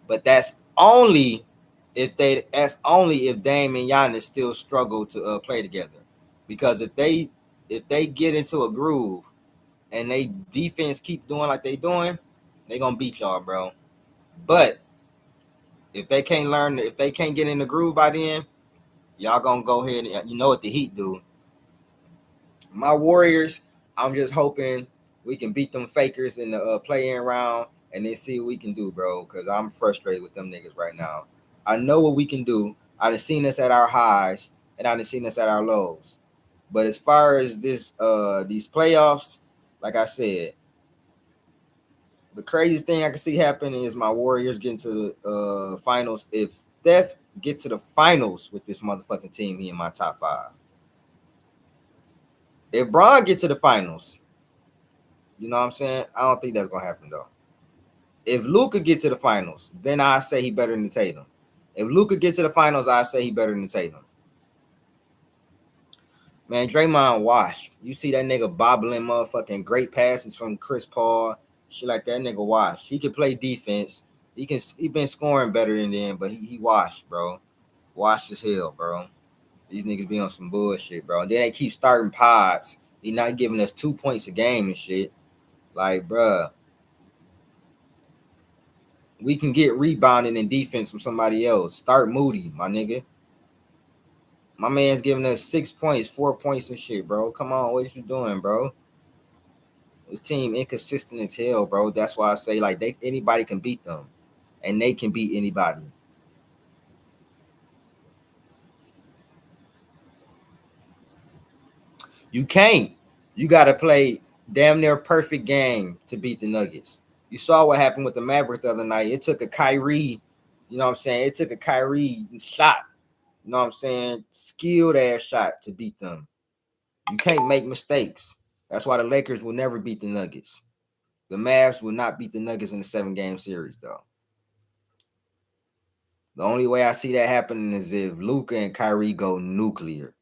but that's only if Dame and Giannis still struggle to play together. Because if they get into a groove and they defense keep doing like they doing, they gonna beat y'all, bro. But if they can't get in the groove by then, y'all gonna go ahead and you know what the Heat do. My Warriors, I'm just hoping we can beat them fakers in the play-in round and then see what we can do, bro. Because I'm frustrated with them niggas right now. I know what we can do. I done seen us at our highs and I done seen us at our lows. But as far as these playoffs, like I said, the craziest thing I can see happening is my Warriors getting to the finals. If Steph get to the finals with this motherfucking team, he in my top 5. If Bron get to the finals, you know what I'm saying? I don't think that's gonna happen though. If Luka get to the finals, then I say he better than Tatum. If Luka gets to the finals, I say he better than Tatum. Man, Draymond washed. You see that nigga bobbling motherfucking great passes from Chris Paul, shit like that. Nigga washed. He can play defense. He been scoring better than them, but he washed, bro. Washed as hell, bro. These niggas be on some bullshit, bro. And then they keep starting pods. He not giving us 2 points a game and shit. Like, bruh. We can get rebounding and defense from somebody else. Start Moody, my nigga. My man's giving us 6 points, 4 points and shit, bro. Come on, what you doing, bro? This team inconsistent as hell, bro. That's why I say like anybody can beat them, and they can beat anybody. You can't. You got to play damn near perfect game to beat the Nuggets. You saw what happened with the Mavericks the other night. It took a Kyrie, you know what I'm saying? It took a Kyrie shot, you know what I'm saying? Skilled ass shot to beat them. You can't make mistakes. That's why the Lakers will never beat the Nuggets. The Mavs will not beat the Nuggets in the 7-game series, though. The only way I see that happening is if Luka and Kyrie go nuclear,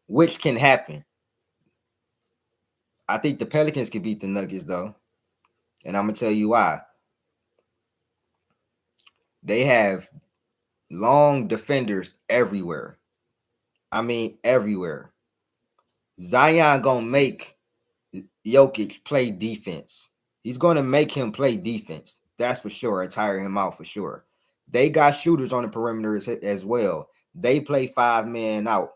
which can happen. I think the Pelicans can beat the Nuggets, though. And I'm going to tell you why. They have long defenders everywhere. I mean, everywhere. Zion going to make Jokic play defense. He's going to make him play defense. That's for sure. And tire him out for sure. They got shooters on the perimeter as well. They play 5-man out.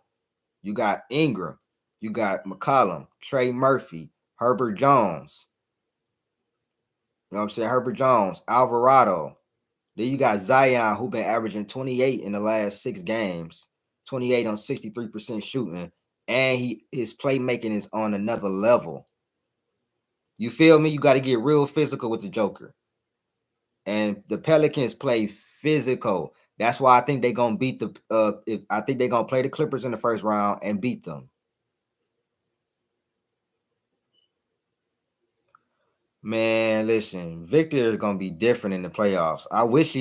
You got Ingram. You got McCollum, Trey Murphy, Herbert Jones. You know what I'm saying? Herbert Jones, Alvarado. Then you got Zion, who been averaging 28 in the last 6 games, 28 on 63% shooting, and his playmaking is on another level. You feel me? You got to get real physical with the Joker. And the Pelicans play physical. That's why I think they're gonna beat the. I think they're gonna play the Clippers in the first round and beat them. Man, listen, Victor is gonna be different in the playoffs. I wish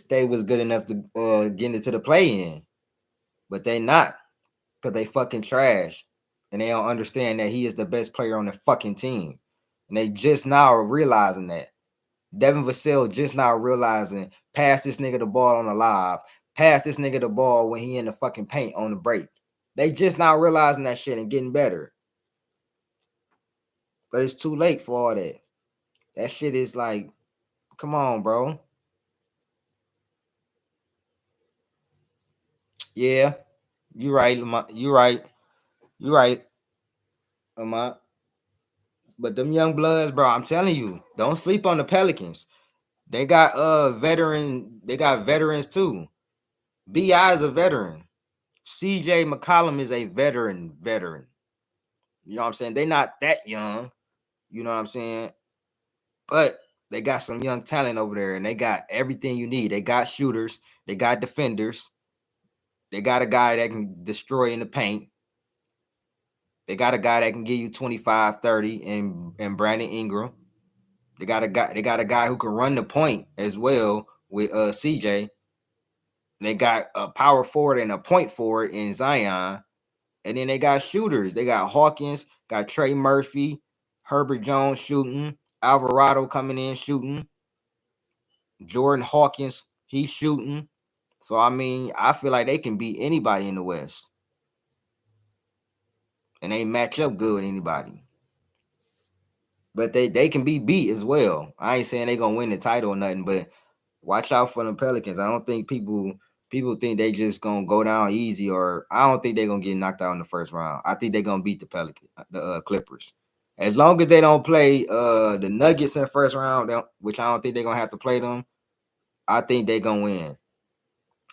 they was good enough to get into the play-in, but they not because they fucking trash, and they don't understand that he is the best player on the fucking team, and they just now are realizing that. Devin Vassell just now realizing, pass this nigga the ball on the lob, pass this nigga the ball when he in the fucking paint on the break. They just now realizing that shit and getting better, but it's too late for all that. That shit is like, come on, bro. Yeah, you right, Lamont. You right. You right, Lamont. But them young bloods, bro, I'm telling you, don't sleep on the Pelicans. They got veterans too. BI is a veteran. CJ McCollum is a veteran. You know what I'm saying? They not that young. You know what I'm saying? But they got some young talent over there, and they got everything you need. They got shooters. They got defenders. They got a guy that can destroy in the paint. They got a guy that can give you 25, 30 and Brandon Ingram. They got a guy who can run the point as well with CJ. They got a power forward and a point forward in Zion. And then they got shooters. They got Hawkins, got Trey Murphy, Herbert Jones shooting, Alvarado coming in shooting, Jordan Hawkins, he's shooting. So, I mean, I feel like they can beat anybody in the West. And they match up good with anybody. But they can be beat as well. I ain't saying they going to win the title or nothing, but watch out for the Pelicans. I don't think people think they just gonna go down easy, or I don't think they're gonna get knocked out in the first round. I think they're gonna beat the Clippers. As long as they don't play the Nuggets in the first round, which I don't think they're gonna have to play them, I think they're gonna win.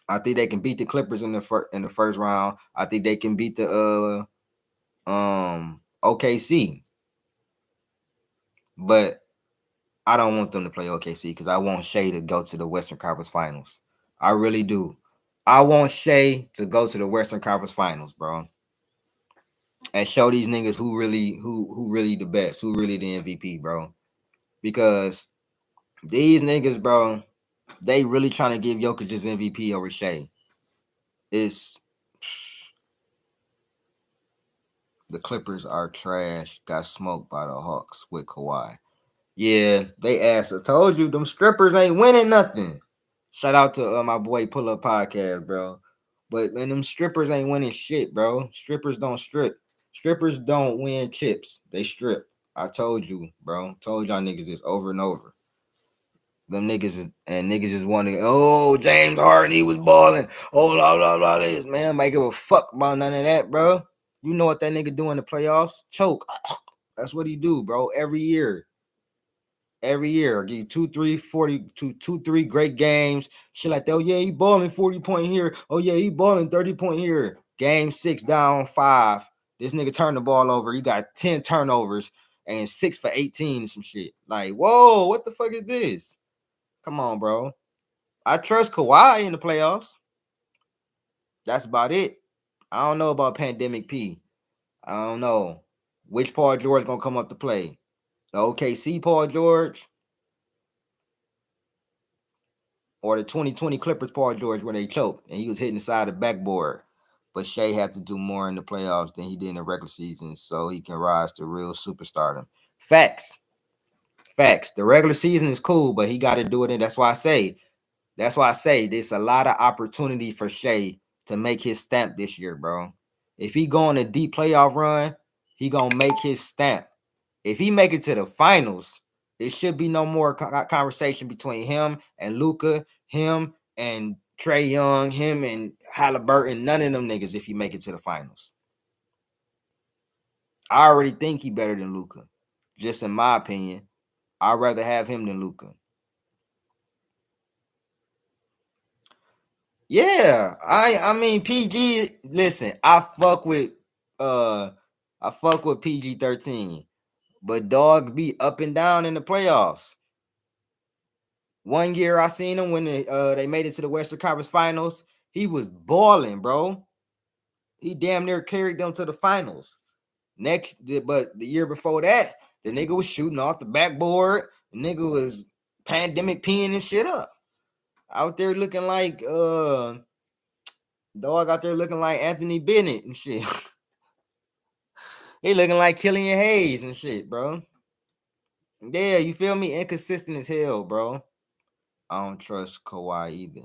I think they can beat the Clippers in the first round. I think they can beat the OKC, but I don't want them to play OKC because I want Shea to go to the Western Conference Finals. I really do. I want Shea to go to the Western Conference Finals, bro, and show these niggas who really the best, who really the MVP, bro. Because these niggas, bro, they really trying to give Jokic his MVP over Shea. It's the Clippers are trash. Got smoked by the Hawks with Kawhi. Yeah, they asked. I told you them strippers ain't winning nothing. Shout out to my boy Pull Up Podcast, bro. But man, them strippers ain't winning shit, bro. Strippers don't strip. Strippers don't win chips. They strip. I told you, bro. Told y'all niggas this over and over. Them niggas just want to. Oh, James Harden, he was balling. Oh, blah blah blah. This man, might give a fuck about none of that, bro. You know what that nigga do in the playoffs? Choke. That's what he do, bro. Every year. Every year, give you 2, 3 great games. Shit like that. Oh, yeah, he balling 40-point here. Oh, yeah, he balling 30-point here. Game 6 down 5. This nigga turned the ball over. He got 10 turnovers and 6 for 18 and some shit. Like, whoa, what the fuck is this? Come on, bro. I trust Kawhi in the playoffs. That's about it. I don't know about Pandemic P. I don't know which Paul George gonna come up to play. The OKC Paul George or the 2020 Clippers Paul George where they choked and he was hitting the side of the backboard. But Shea have to do more in the playoffs than he did in the regular season so he can rise to real superstardom. Facts. The regular season is cool, but he got to do it. And that's why I say there's a lot of opportunity for Shea to make his stamp this year, bro. If he go on a deep playoff run, he gonna make his stamp. If he make it to the finals, it should be no more conversation between him and Luka, him and Trae Young, him and Halliburton, none of them niggas if he make it to the finals. I already think he better than Luka. Just in my opinion, I'd rather have him than Luka. Yeah, I mean PG. Listen, I fuck with PG-13, but dog be up and down in the playoffs. One year I seen him when they made it to the Western Conference Finals. He was balling, bro. He damn near carried them to the finals. But the year before that, the nigga was shooting off the backboard. The nigga was pandemic peeing and shit up. Out there looking like dog out there looking like Anthony Bennett and shit. He looking like Killian Hayes and shit, bro. Yeah, you feel me? Inconsistent as hell, bro. I don't trust Kawhi either.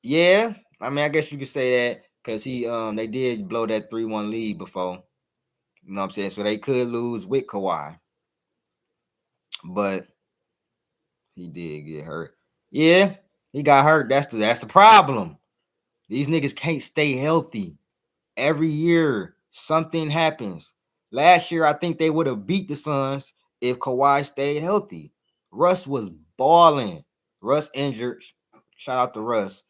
Yeah, I mean, I guess you could say that because they did blow that 3-1 lead before. You know what I'm saying? So they could lose with Kawhi. But he did get hurt. Yeah, he got hurt. That's the problem. These niggas can't stay healthy. Every year, something happens. Last year, I think they would have beat the Suns if Kawhi stayed healthy. Russ was balling. Russ injured. Shout out to Russ.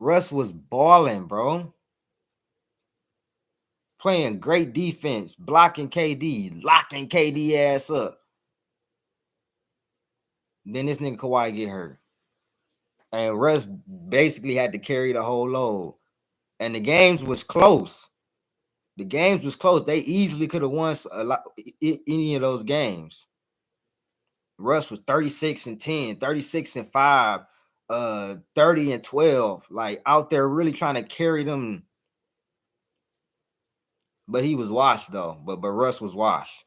Russ was balling, bro. Playing great defense, blocking KD, locking KD ass up. Then this nigga Kawhi get hurt. And Russ basically had to carry the whole load. And the games was close. They easily could have won any of those games. Russ was 36-10, 36-5, 30-12, like out there really trying to carry them. But he was washed though. But Russ was washed.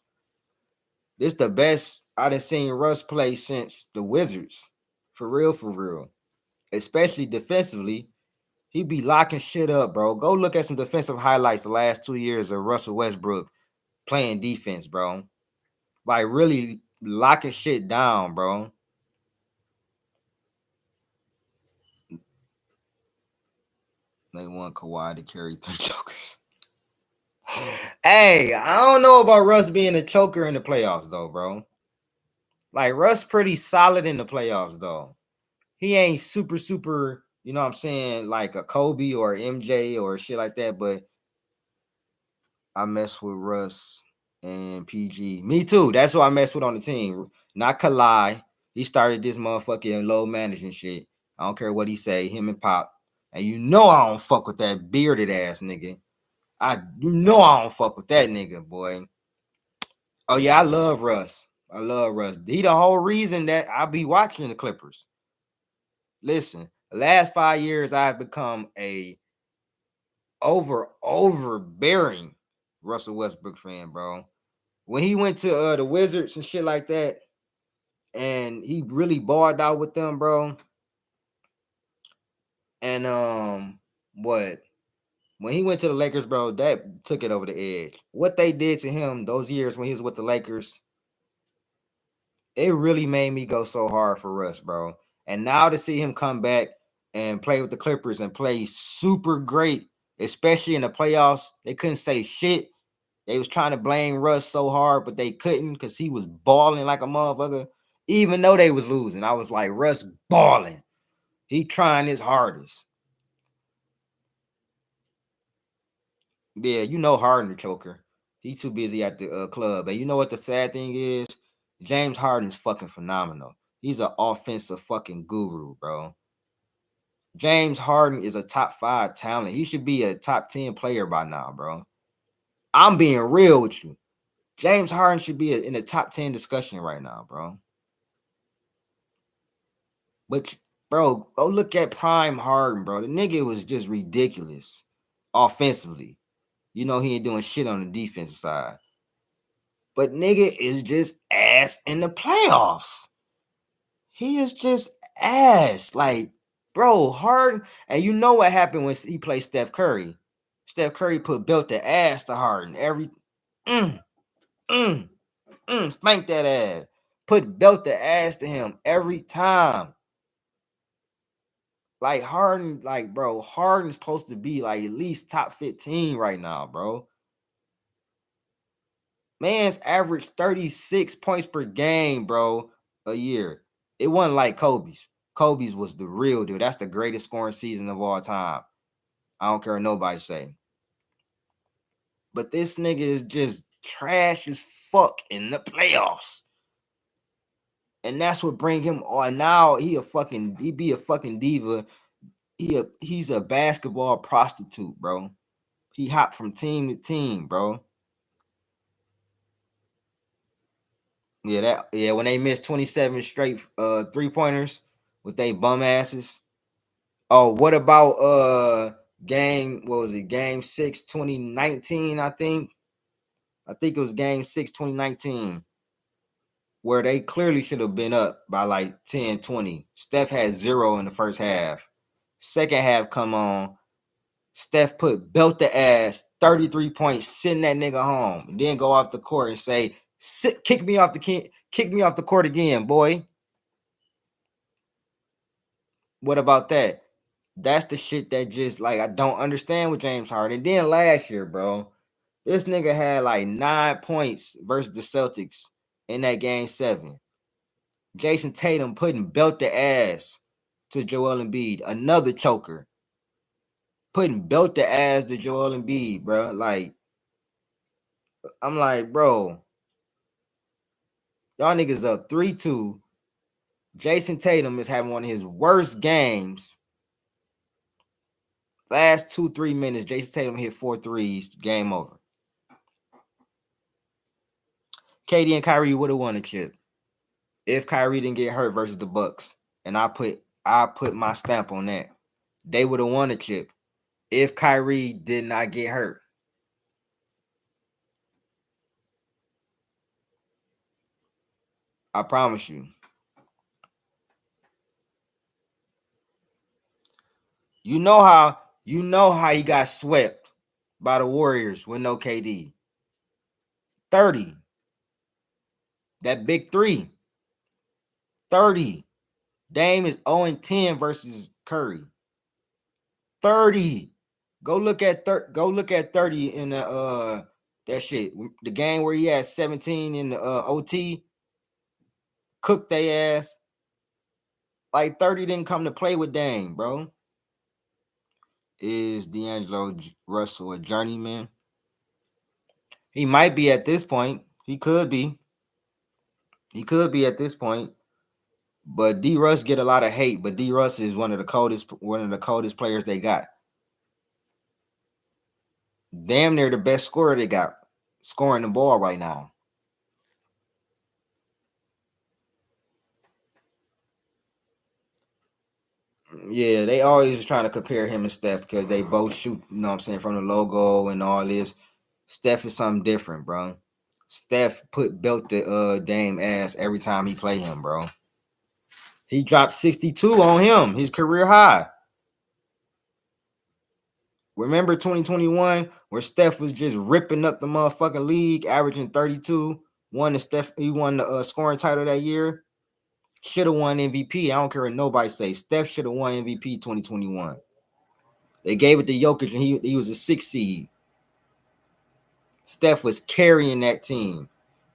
This the best I done seen Russ play since the Wizards. For real. Especially defensively. He be locking shit up, bro. Go look at some defensive highlights the last 2 years of Russell Westbrook playing defense, bro. Like really locking shit down, bro. They want Kawhi to carry 3 chokers. Hey, I don't know about Russ being a choker in the playoffs, though, bro. Like, Russ pretty solid in the playoffs, though. He ain't super, you know what I'm saying, like a Kobe or MJ or shit like that, but I mess with Russ and PG. Me too. That's who I mess with on the team. Not Kalai. He started this motherfucking low managing shit. I don't care what he say, him and Pop. And you know I don't fuck with that bearded ass nigga. I don't fuck with that nigga, boy. Oh yeah, I love Russ. He the whole reason that I be watching the Clippers. Listen, the last 5 years I've become a overbearing Russell Westbrook fan, bro. When he went to the Wizards and shit like that, and he really balled out with them, bro. And what? When he went to the Lakers, bro, that took it over the edge. What they did to him those years when he was with the Lakers, It really made me go so hard for Russ, bro. And now to see him come back and play with the Clippers and play super great, especially in the playoffs, they couldn't say shit. They was trying to blame Russ so hard, but they couldn't because he was balling like a motherfucker. Even though they was losing, I was like, Russ balling. He trying his hardest. Yeah, you know Harden the choker. He too busy at the club. And you know what the sad thing is? James Harden's fucking phenomenal. He's an offensive fucking guru, bro. James Harden is a top 5 talent. He should be a top 10 player by now, bro. I'm being real with you. James Harden should be in the top 10 discussion right now, bro. But, bro, go look at Prime Harden, bro. The nigga was just ridiculous offensively. You know, he ain't doing shit on the defensive side. But nigga is just ass in the playoffs. He is just ass. Like, bro, Harden. And you know what happened when he played Steph Curry? Steph Curry built the ass to Harden. Mm, mm, spank that ass. Belt the ass to him every time. Like Harden, like, bro, Harden's supposed to be like at least top 15 right now, bro. Man's average 36 points per game, bro, a year. It wasn't like Kobe's. Kobe's was the real dude. That's the greatest scoring season of all time. I don't care what nobody say. But this nigga is just trash as fuck in the playoffs. And that's what bring him on. Now he be a fucking diva. He's a basketball prostitute, bro. He hopped from team to team, bro. Yeah, when they missed 27 straight 3-pointers with they bum asses. Oh, what about what was it? Game 6, 2019, I think. I think it was game 6, 2019, where they clearly should have been up by like 10, 20. Steph had 0 in the first half. Second half come on. Steph belt the ass, 33 points, send that nigga home, and then go off the court and say, kick me off the court again, boy. What about that? That's the shit that just like I don't understand with James Harden. And then last year, bro, this nigga had like 9 points versus the Celtics in that game 7. Jason Tatum belt the ass to Joel Embiid, another choker. Belt the ass to Joel Embiid, bro. Like, I'm like, bro, y'all niggas up 3-2. Jason Tatum is having one of his worst games. Last 2-3 minutes, Jason Tatum hit 4 threes. Game over. KD and Kyrie would have won a chip if Kyrie didn't get hurt versus the Bucks. And I put my stamp on that. They would have won a chip if Kyrie did not get hurt. I promise you. You know how he got swept by the Warriors with no KD. 30. That big 3. 30. Dame is 0-10 versus Curry. 30. Go look at 30 in the that shit. The game where he had 17 in the OT. Cooked they ass. Like 30 didn't come to play with Dame, bro. Is D'Angelo Russell a journeyman? He might be at this point. He could be. He could be at this point. But D Russ get a lot of hate. But D Russ is one of the coldest players they got. Damn near the best scorer they got scoring the ball right now. Yeah, they always trying to compare him and Steph because they both shoot, you know what I'm saying, from the logo and all this. Steph is something different, bro. Steph belt the Dame ass every time he play him, bro. He dropped 62 on him, his career high. Remember 2021 where Steph was just ripping up the motherfucking league, averaging 32, He won the scoring title that year. Should have won MVP. I don't care what nobody say. Steph should have won MVP 2021. They gave it to Jokic, and he was a 6 seed. Steph was carrying that team.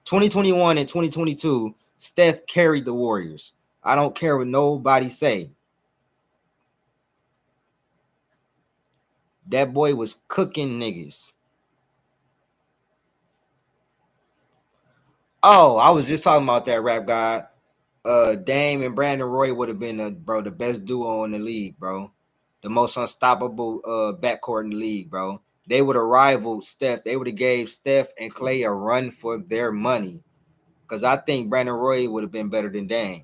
2021 and 2022, Steph carried the Warriors. I don't care what nobody say. That boy was cooking niggas. Oh, I was just talking about that, rap guy. Dame and Brandon Roy would have been the best duo in the league, bro. The most unstoppable backcourt in the league, bro. They would have rivaled Steph. They would have gave Steph and Clay a run for their money. Because I think Brandon Roy would have been better than Dame.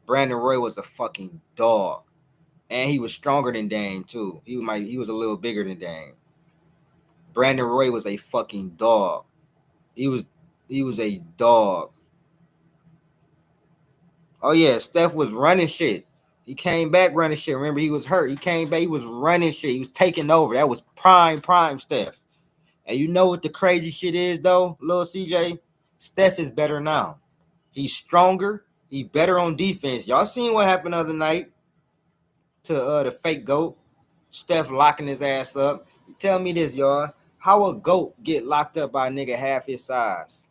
Brandon Roy was a fucking dog. And he was stronger than Dame, too. He was a little bigger than Dame. Brandon Roy was a fucking dog. He was a dog. Oh yeah, Steph was running shit. He came back running shit. Remember, he was hurt. He came back. He was running shit. He was taking over. That was prime Steph. And you know what the crazy shit is though, little CJ? Steph is better now. He's stronger. He better on defense. Y'all seen what happened the other night to the fake GOAT? Steph locking his ass up. Tell me this, y'all. How a GOAT get locked up by a nigga half his size?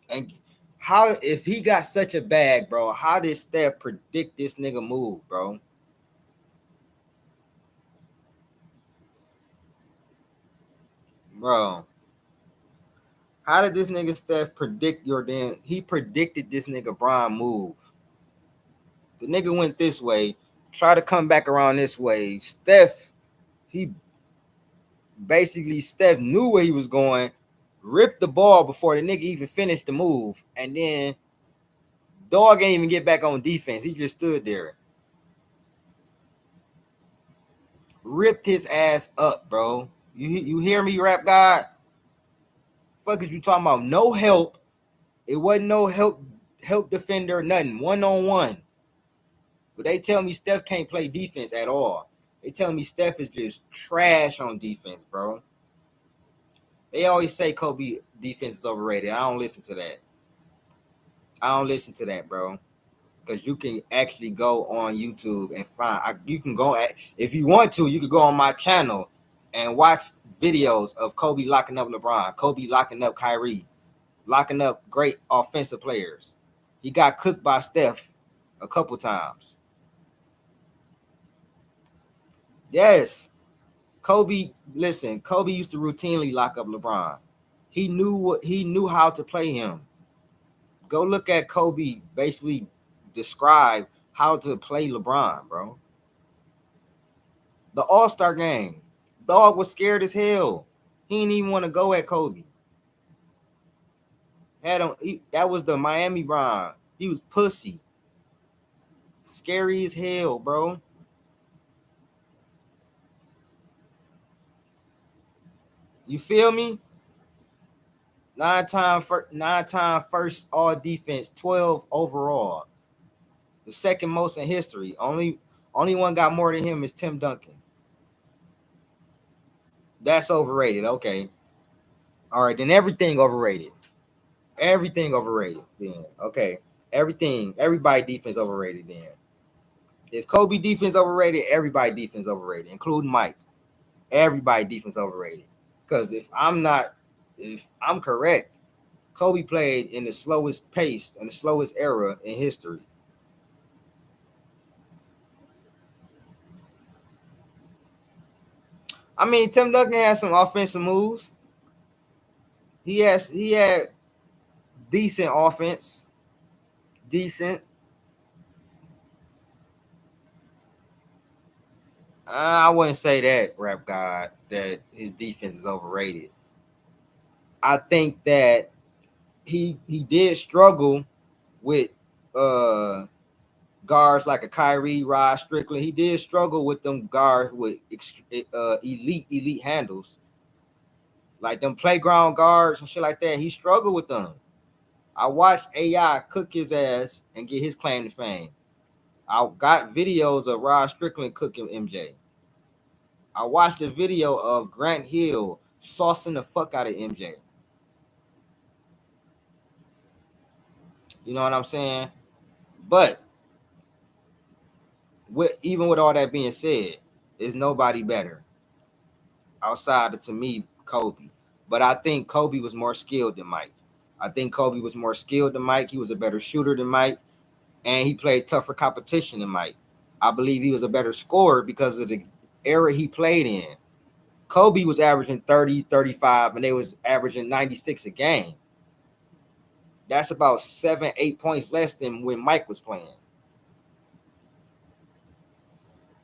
And how, if he got such a bag, bro, how did Steph predict this nigga move, bro? Bro, how did this nigga Steph predict he predicted this nigga Brian move. The nigga went this way, try to come back around this way. Steph knew where he was going, ripped the ball before the nigga even finished the move, and then dog ain't even get back on defense. He just stood there. Ripped his ass up, bro. You hear me, rap god? Fuck is you talking about? No help. It wasn't no help defender, nothing. 1-on-1. But they tell me Steph can't play defense at all. They tell me Steph is just trash on defense, bro. They always say Kobe defense is overrated. I don't listen to that, bro. Because you can actually go on YouTube and you can go if you want to, you could go on my channel and watch videos of Kobe locking up LeBron, Kobe locking up Kyrie, locking up great offensive players. He got cooked by Steph a couple times. Yes. Kobe used to routinely lock up LeBron. He knew how to play him. Go look at Kobe basically describe how to play LeBron, bro. The All-Star game. Dog was scared as hell. He didn't even want to go at Kobe. That was the Miami Bron. He was pussy. Scary as hell, bro. You feel me? 9-time first all defense, 12 overall. The second most in history. Only one got more than him is Tim Duncan. That's overrated. Okay. All right, then everything overrated. Everything overrated. Then okay. Everybody defense overrated then. If Kobe defense overrated, everybody defense overrated, including Mike. Everybody defense overrated. Because if I'm correct, Kobe played in the slowest pace and the slowest era in history. I mean, Tim Duncan had some offensive moves. He had decent offense. Decent. I wouldn't say that, rap god, that his defense is overrated. I think that he did struggle with guards like a Kyrie, Rod Strickland. He did struggle with them guards with elite handles, like them playground guards and shit like that. He struggled with them. I watched AI cook his ass and get his claim to fame. I got videos of Rod Strickland cooking MJ. I watched a video of Grant Hill saucing the fuck out of MJ. You know what I'm saying? But even with all that being said, there's nobody better outside of, to me, Kobe. But I think Kobe was more skilled than Mike. I think Kobe was more skilled than Mike. He was a better shooter than Mike, and he played tougher competition than Mike. I believe he was a better scorer because of the era he played in. Kobe was averaging 30, 35, and they was averaging 96 a game. That's about 7, 8 points less than when Mike was playing.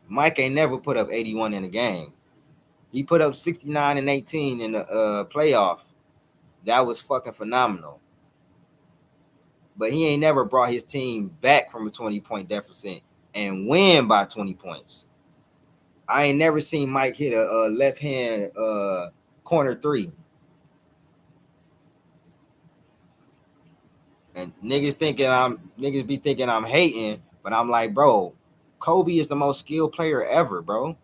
Mike ain't never put up 81 in a game. He put up 69 and 18 in the playoff. That was fucking phenomenal. But he ain't never brought his team back from a 20-point deficit and win by 20 points. I ain't never seen Mike hit a left hand corner three. And niggas be thinking I'm hating, but I'm like, bro, Kobe is the most skilled player ever, bro.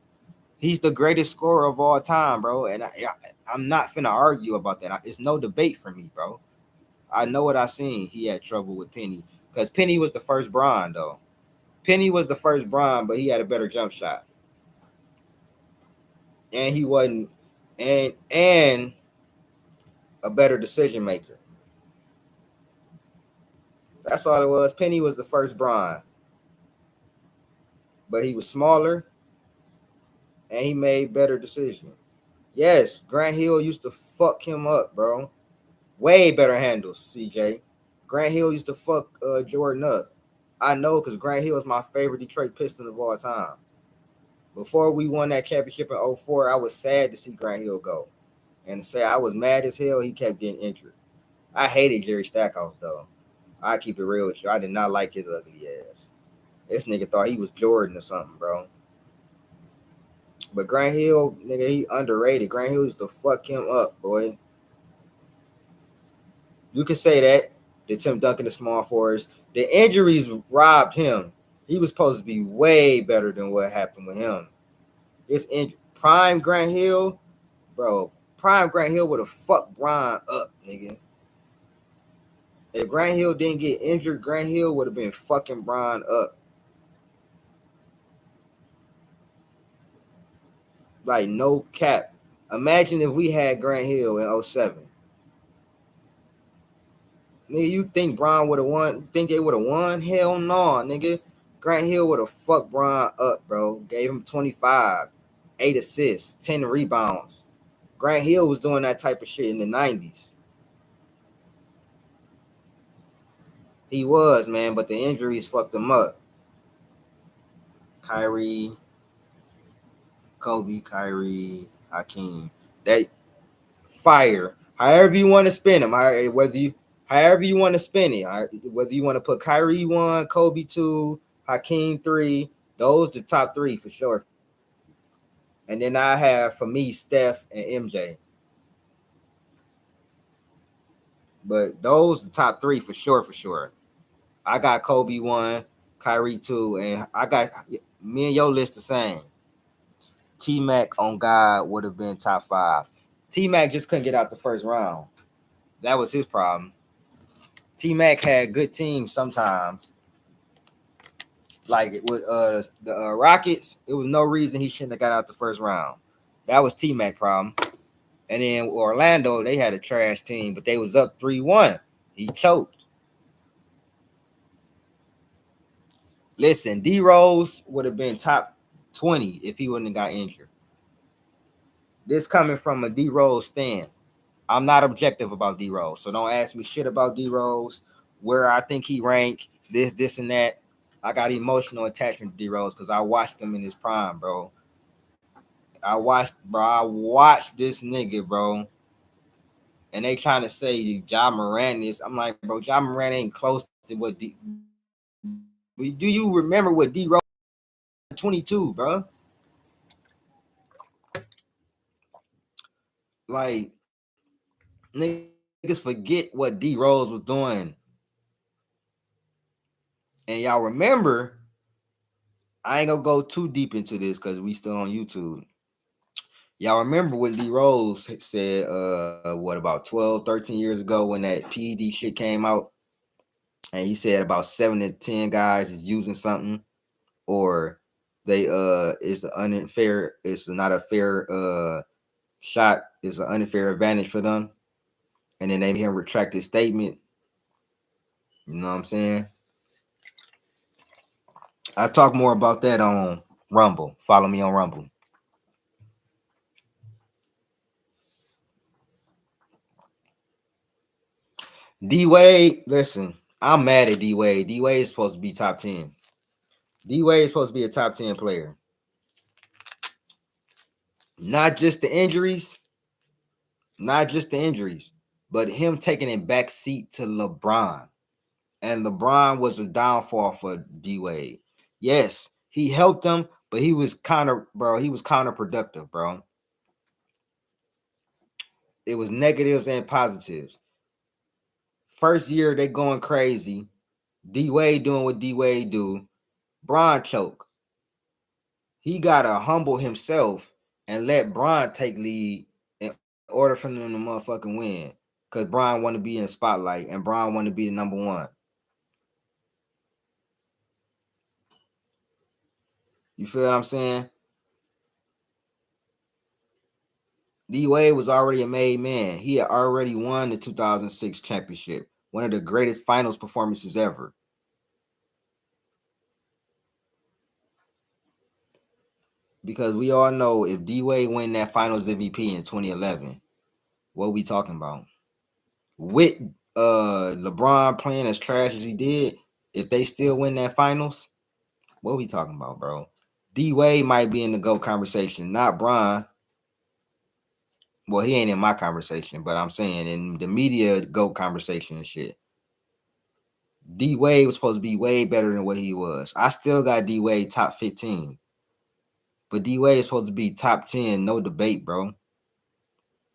He's the greatest scorer of all time, bro. And I'm not finna argue about that. It's no debate for me, bro. I know what I seen. He had trouble with Penny because Penny was the first Bron, though. Penny was the first Bron, but he had a better jump shot, and he wasn't, and a better decision maker. That's all it was. Penny was the first Bron, but he was smaller and he made better decisions. Yes, Grant Hill used to fuck him up, bro. Way better handles, CJ. Grant Hill used to fuck Jordan up. I know because Grant Hill is my favorite Detroit Piston of all time. Before we won that championship in 04, I was sad to see Grant Hill go. And to say I was mad as hell, he kept getting injured. I hated Jerry Stackhouse, though. I keep it real with you. I did not like his ugly ass. This nigga thought he was Jordan or something, bro. But Grant Hill, nigga, he underrated. Grant Hill used to fuck him up, boy. You could say that. The Tim Duncan, the small forwards. The injuries robbed him. He was supposed to be way better than what happened with him. This prime Grant Hill, bro. Prime Grant Hill would have fucked Bron up, nigga. If Grant Hill didn't get injured, Grant Hill would have been fucking Bron up. Like, no cap. Imagine if we had Grant Hill in 07. Nigga, you think Bron would have won? Think they would have won? Hell no, nigga. Grant Hill would have fucked Bron up, bro. Gave him 25, 8 assists, 10 rebounds. Grant Hill was doing that type of shit in the 90s. He was, man, but the injuries fucked him up. Kyrie, Kobe, Kyrie, Hakeem. That fire. However you want to spin them. However you want to spin it. Whether you want to put Kyrie 1, Kobe 2, Hakeem 3. Those the top 3 for sure. And then I have, for me, Steph and MJ. But those the top 3 for sure, for sure. I got Kobe 1, Kyrie 2, and I got me and your list the same. T-Mac on God would have been top 5. T-Mac just couldn't get out the first round. That was his problem. T-Mac had good teams sometimes. Like with the Rockets, it was no reason he shouldn't have got out the first round. That was T-Mac problem. And then Orlando, they had a trash team, but they was up 3-1. He choked. Listen, D Rose would have been top 20 if he wouldn't have got injured. This coming from a D Rose stand. I'm not objective about D Rose, so don't ask me shit about D Rose, where I think he ranked, this, and that. I got emotional attachment to D Rose because I watched him in his prime, bro. I watched this nigga, bro. And they trying to say Ja Morant is. I'm like, bro, Ja Morant ain't close to what D. Do you remember what D Rose 22, bro? Like, niggas forget what D Rose was doing. And y'all remember, I ain't gonna go too deep into this because we still on YouTube. Y'all remember when D Rose said, what, about 12, 13 years ago when that PED shit came out? and he said about 7 to 10 guys is using something, or they it's an unfair, it's not a fair shot, it's an unfair advantage for them, and then they made him retract his statement. You know what I'm saying? I talk more about that on Rumble. Follow me on Rumble. D Wade, listen, I'm mad at D Wade. D Wade is supposed to be top 10. D Wade is supposed to be a top 10 player. Not just the injuries, not just the injuries, but him taking a back seat to LeBron. And LeBron was a downfall for D Wade. Yes, he helped him, but he was counterproductive, bro. It was negatives and positives. First year they going crazy. D Wade doing what D Wade do. Bron choke. He gotta humble himself and let Bron take lead in order for them to motherfucking win. Cause Bron want to be in the spotlight and Bron want to be the number one. You feel what I'm saying? D Wade was already a made man. He had already won the 2006 championship, one of the greatest finals performances ever. Because we all know if D Wade win that finals MVP in 2011, what we talking about? With LeBron playing as trash as he did, if they still win that finals, what we talking about, bro? D Wade might be in the GOAT conversation, not Bron. Well, he ain't in my conversation, but I'm saying in the media GOAT conversation and shit. D Wade was supposed to be way better than what he was. I still got D Wade top 15. But D Wade is supposed to be top 10, no debate, bro.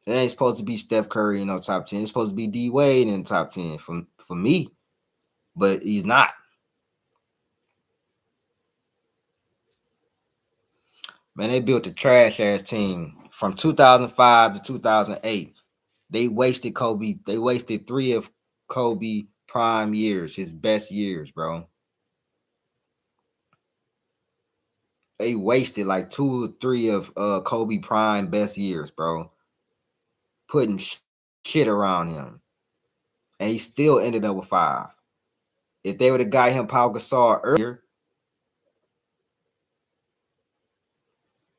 It ain't supposed to be Steph Curry in no top 10. It's supposed to be D Wade in the top 10 for me. But he's not. Man, they built a trash ass team from 2005 to 2008. They wasted Kobe. They wasted 3 of Kobe prime years, his best years, bro. They wasted like 2 or 3 of Kobe prime best years, bro. Putting shit around him, and he still ended up with 5. If they would have got him Pau Gasol earlier,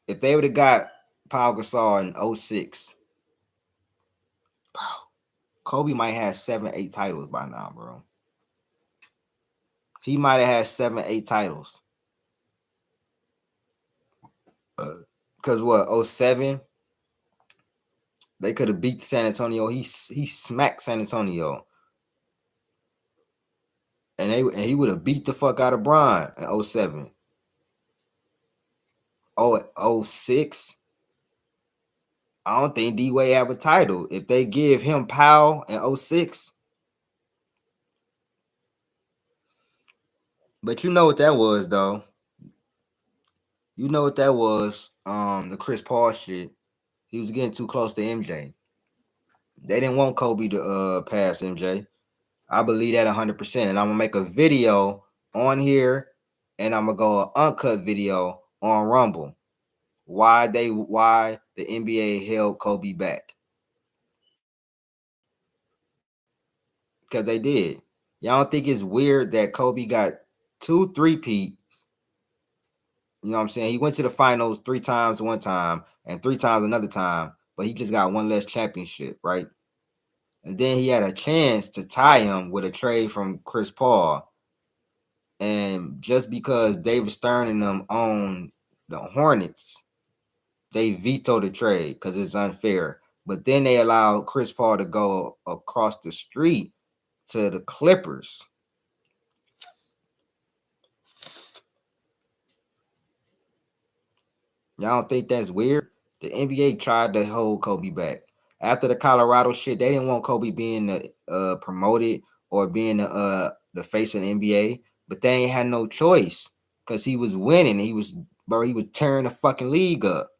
if they would have got Pau Gasol in 06, bro, Kobe might have 7, 8 titles by now, bro. He might have had 7, 8 titles. Because what, 07, they could have beat San Antonio. He smacked San Antonio. And he would have beat the fuck out of Bron in 07. 06, I don't think D Wade have a title. If they give him Powell in 06, but you know what that was though. You know what that was? The Chris Paul shit. He was getting too close to MJ. They didn't want Kobe to pass MJ. I believe that 100%. And I'm gonna make a video on here, and I'm gonna go an uncut video on Rumble. Why the NBA held Kobe back? Because they did. Y'all don't think it's weird that Kobe got 2 3-peat? You know what I'm saying? He went to the finals 3 times one time and 3 times another time, but he just got one less championship, right? And then he had a chance to tie him with a trade from Chris Paul. And just because David Stern and them own the Hornets, they vetoed the trade because it's unfair. But then they allowed Chris Paul to go across the street to the Clippers. Y'all don't think that's weird? The NBA tried to hold Kobe back. After the Colorado shit, they didn't want Kobe being promoted or being the face of the NBA, but they ain't had no choice because he was winning. He was tearing the fucking league up.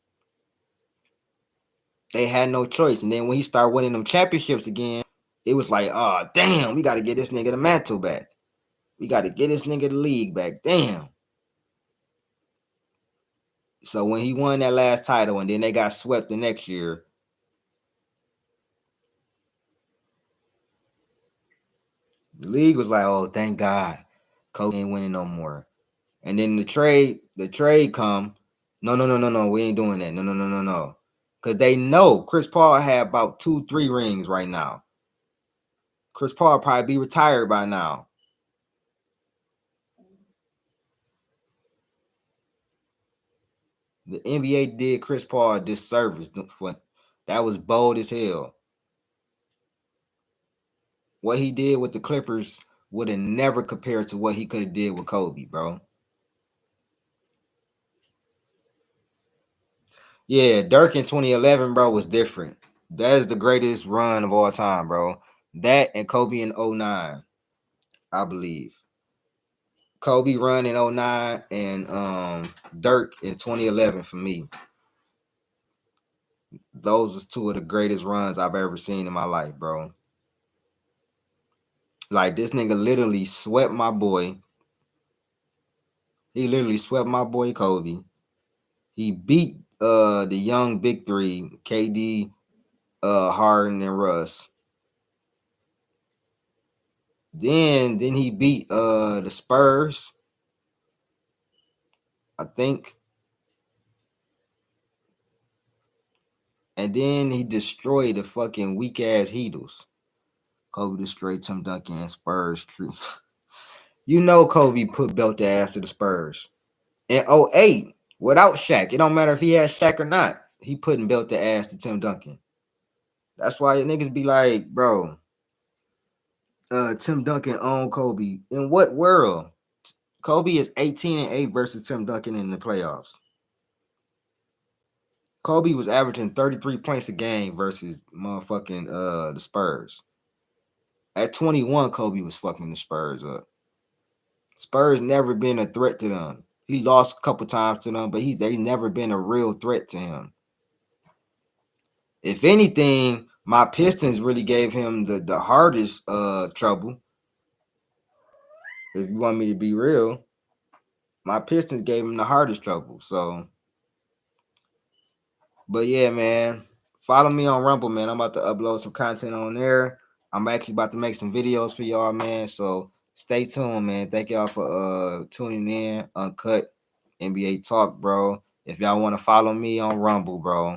They had no choice. And then when he started winning them championships again, it was like, oh damn, we got to get this nigga the mantle back. We got to get this nigga the league back. Damn. So when he won that last title and then they got swept the next year, the league was like, oh, thank God. Kobe ain't winning no more. And then the trade come. No. We ain't doing that. No. Because they know Chris Paul had about 2-3 rings right now. Chris Paul probably be retired by now. The NBA did Chris Paul a disservice. That was bold as hell. What he did with the Clippers would have never compared to what he could have did with Kobe, bro. Yeah, Dirk in 2011, bro, was different. That is the greatest run of all time, bro. That and Kobe in 09, I believe. Kobe run in 09 and Dirk in 2011 for me. Those are two of the greatest runs I've ever seen in my life, bro. Like this nigga literally swept my boy. He literally swept my boy Kobe. He beat the young big three, KD, Harden, and Russ. Then he beat the Spurs, I think. And then he destroyed the fucking weak ass Heatles. Kobe destroyed Tim Duncan and Spurs. You know Kobe put belt the ass to the Spurs. In 08, without Shaq. It don't matter if he had Shaq or not. He putting belt the ass to Tim Duncan. That's why niggas be like, bro, Tim Duncan owned Kobe. In what world? Kobe is 18-8 versus Tim Duncan in the playoffs. Kobe was averaging 33 points a game versus motherfucking the Spurs. At 21, Kobe was fucking the Spurs up. Spurs never been a threat to them. He lost a couple times to them, but they never been a real threat to him. If anything, my Pistons really gave him the hardest trouble. If you want me to be real, my Pistons gave him the hardest trouble. So, but yeah, man, follow me on Rumble, man. I'm about to upload some content on there. I'm actually about to make some videos for y'all, man. So stay tuned, man. Thank y'all for tuning in. Uncut NBA Talk, bro. If y'all want to follow me on Rumble, bro,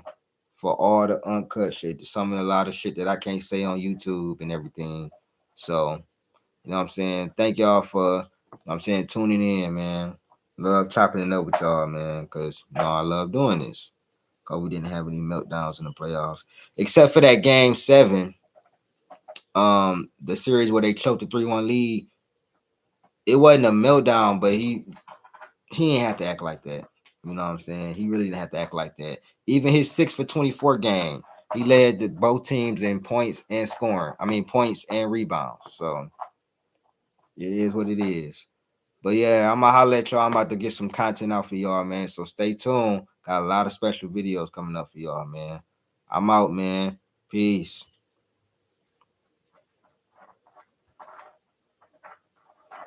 for all the uncut shit, some of a lot of shit that I can't say on YouTube and everything. So, you know what I'm saying? Thank y'all for, tuning in, man. Love chopping it up with y'all, man, because, I love doing this. Because we didn't have any meltdowns in the playoffs. Except for that game 7, the series where they choked the 3-1 lead. It wasn't a meltdown, but he ain't have to act like that. You know what I'm saying? He really didn't have to act like that. Even his 6 for 24 game, he led both teams in points and scoring. Points and rebounds. So it is what it is. But yeah, I'm gonna holler at y'all. I'm about to get some content out for y'all, man. So stay tuned. Got a lot of special videos coming up for y'all, man. I'm out, man. Peace.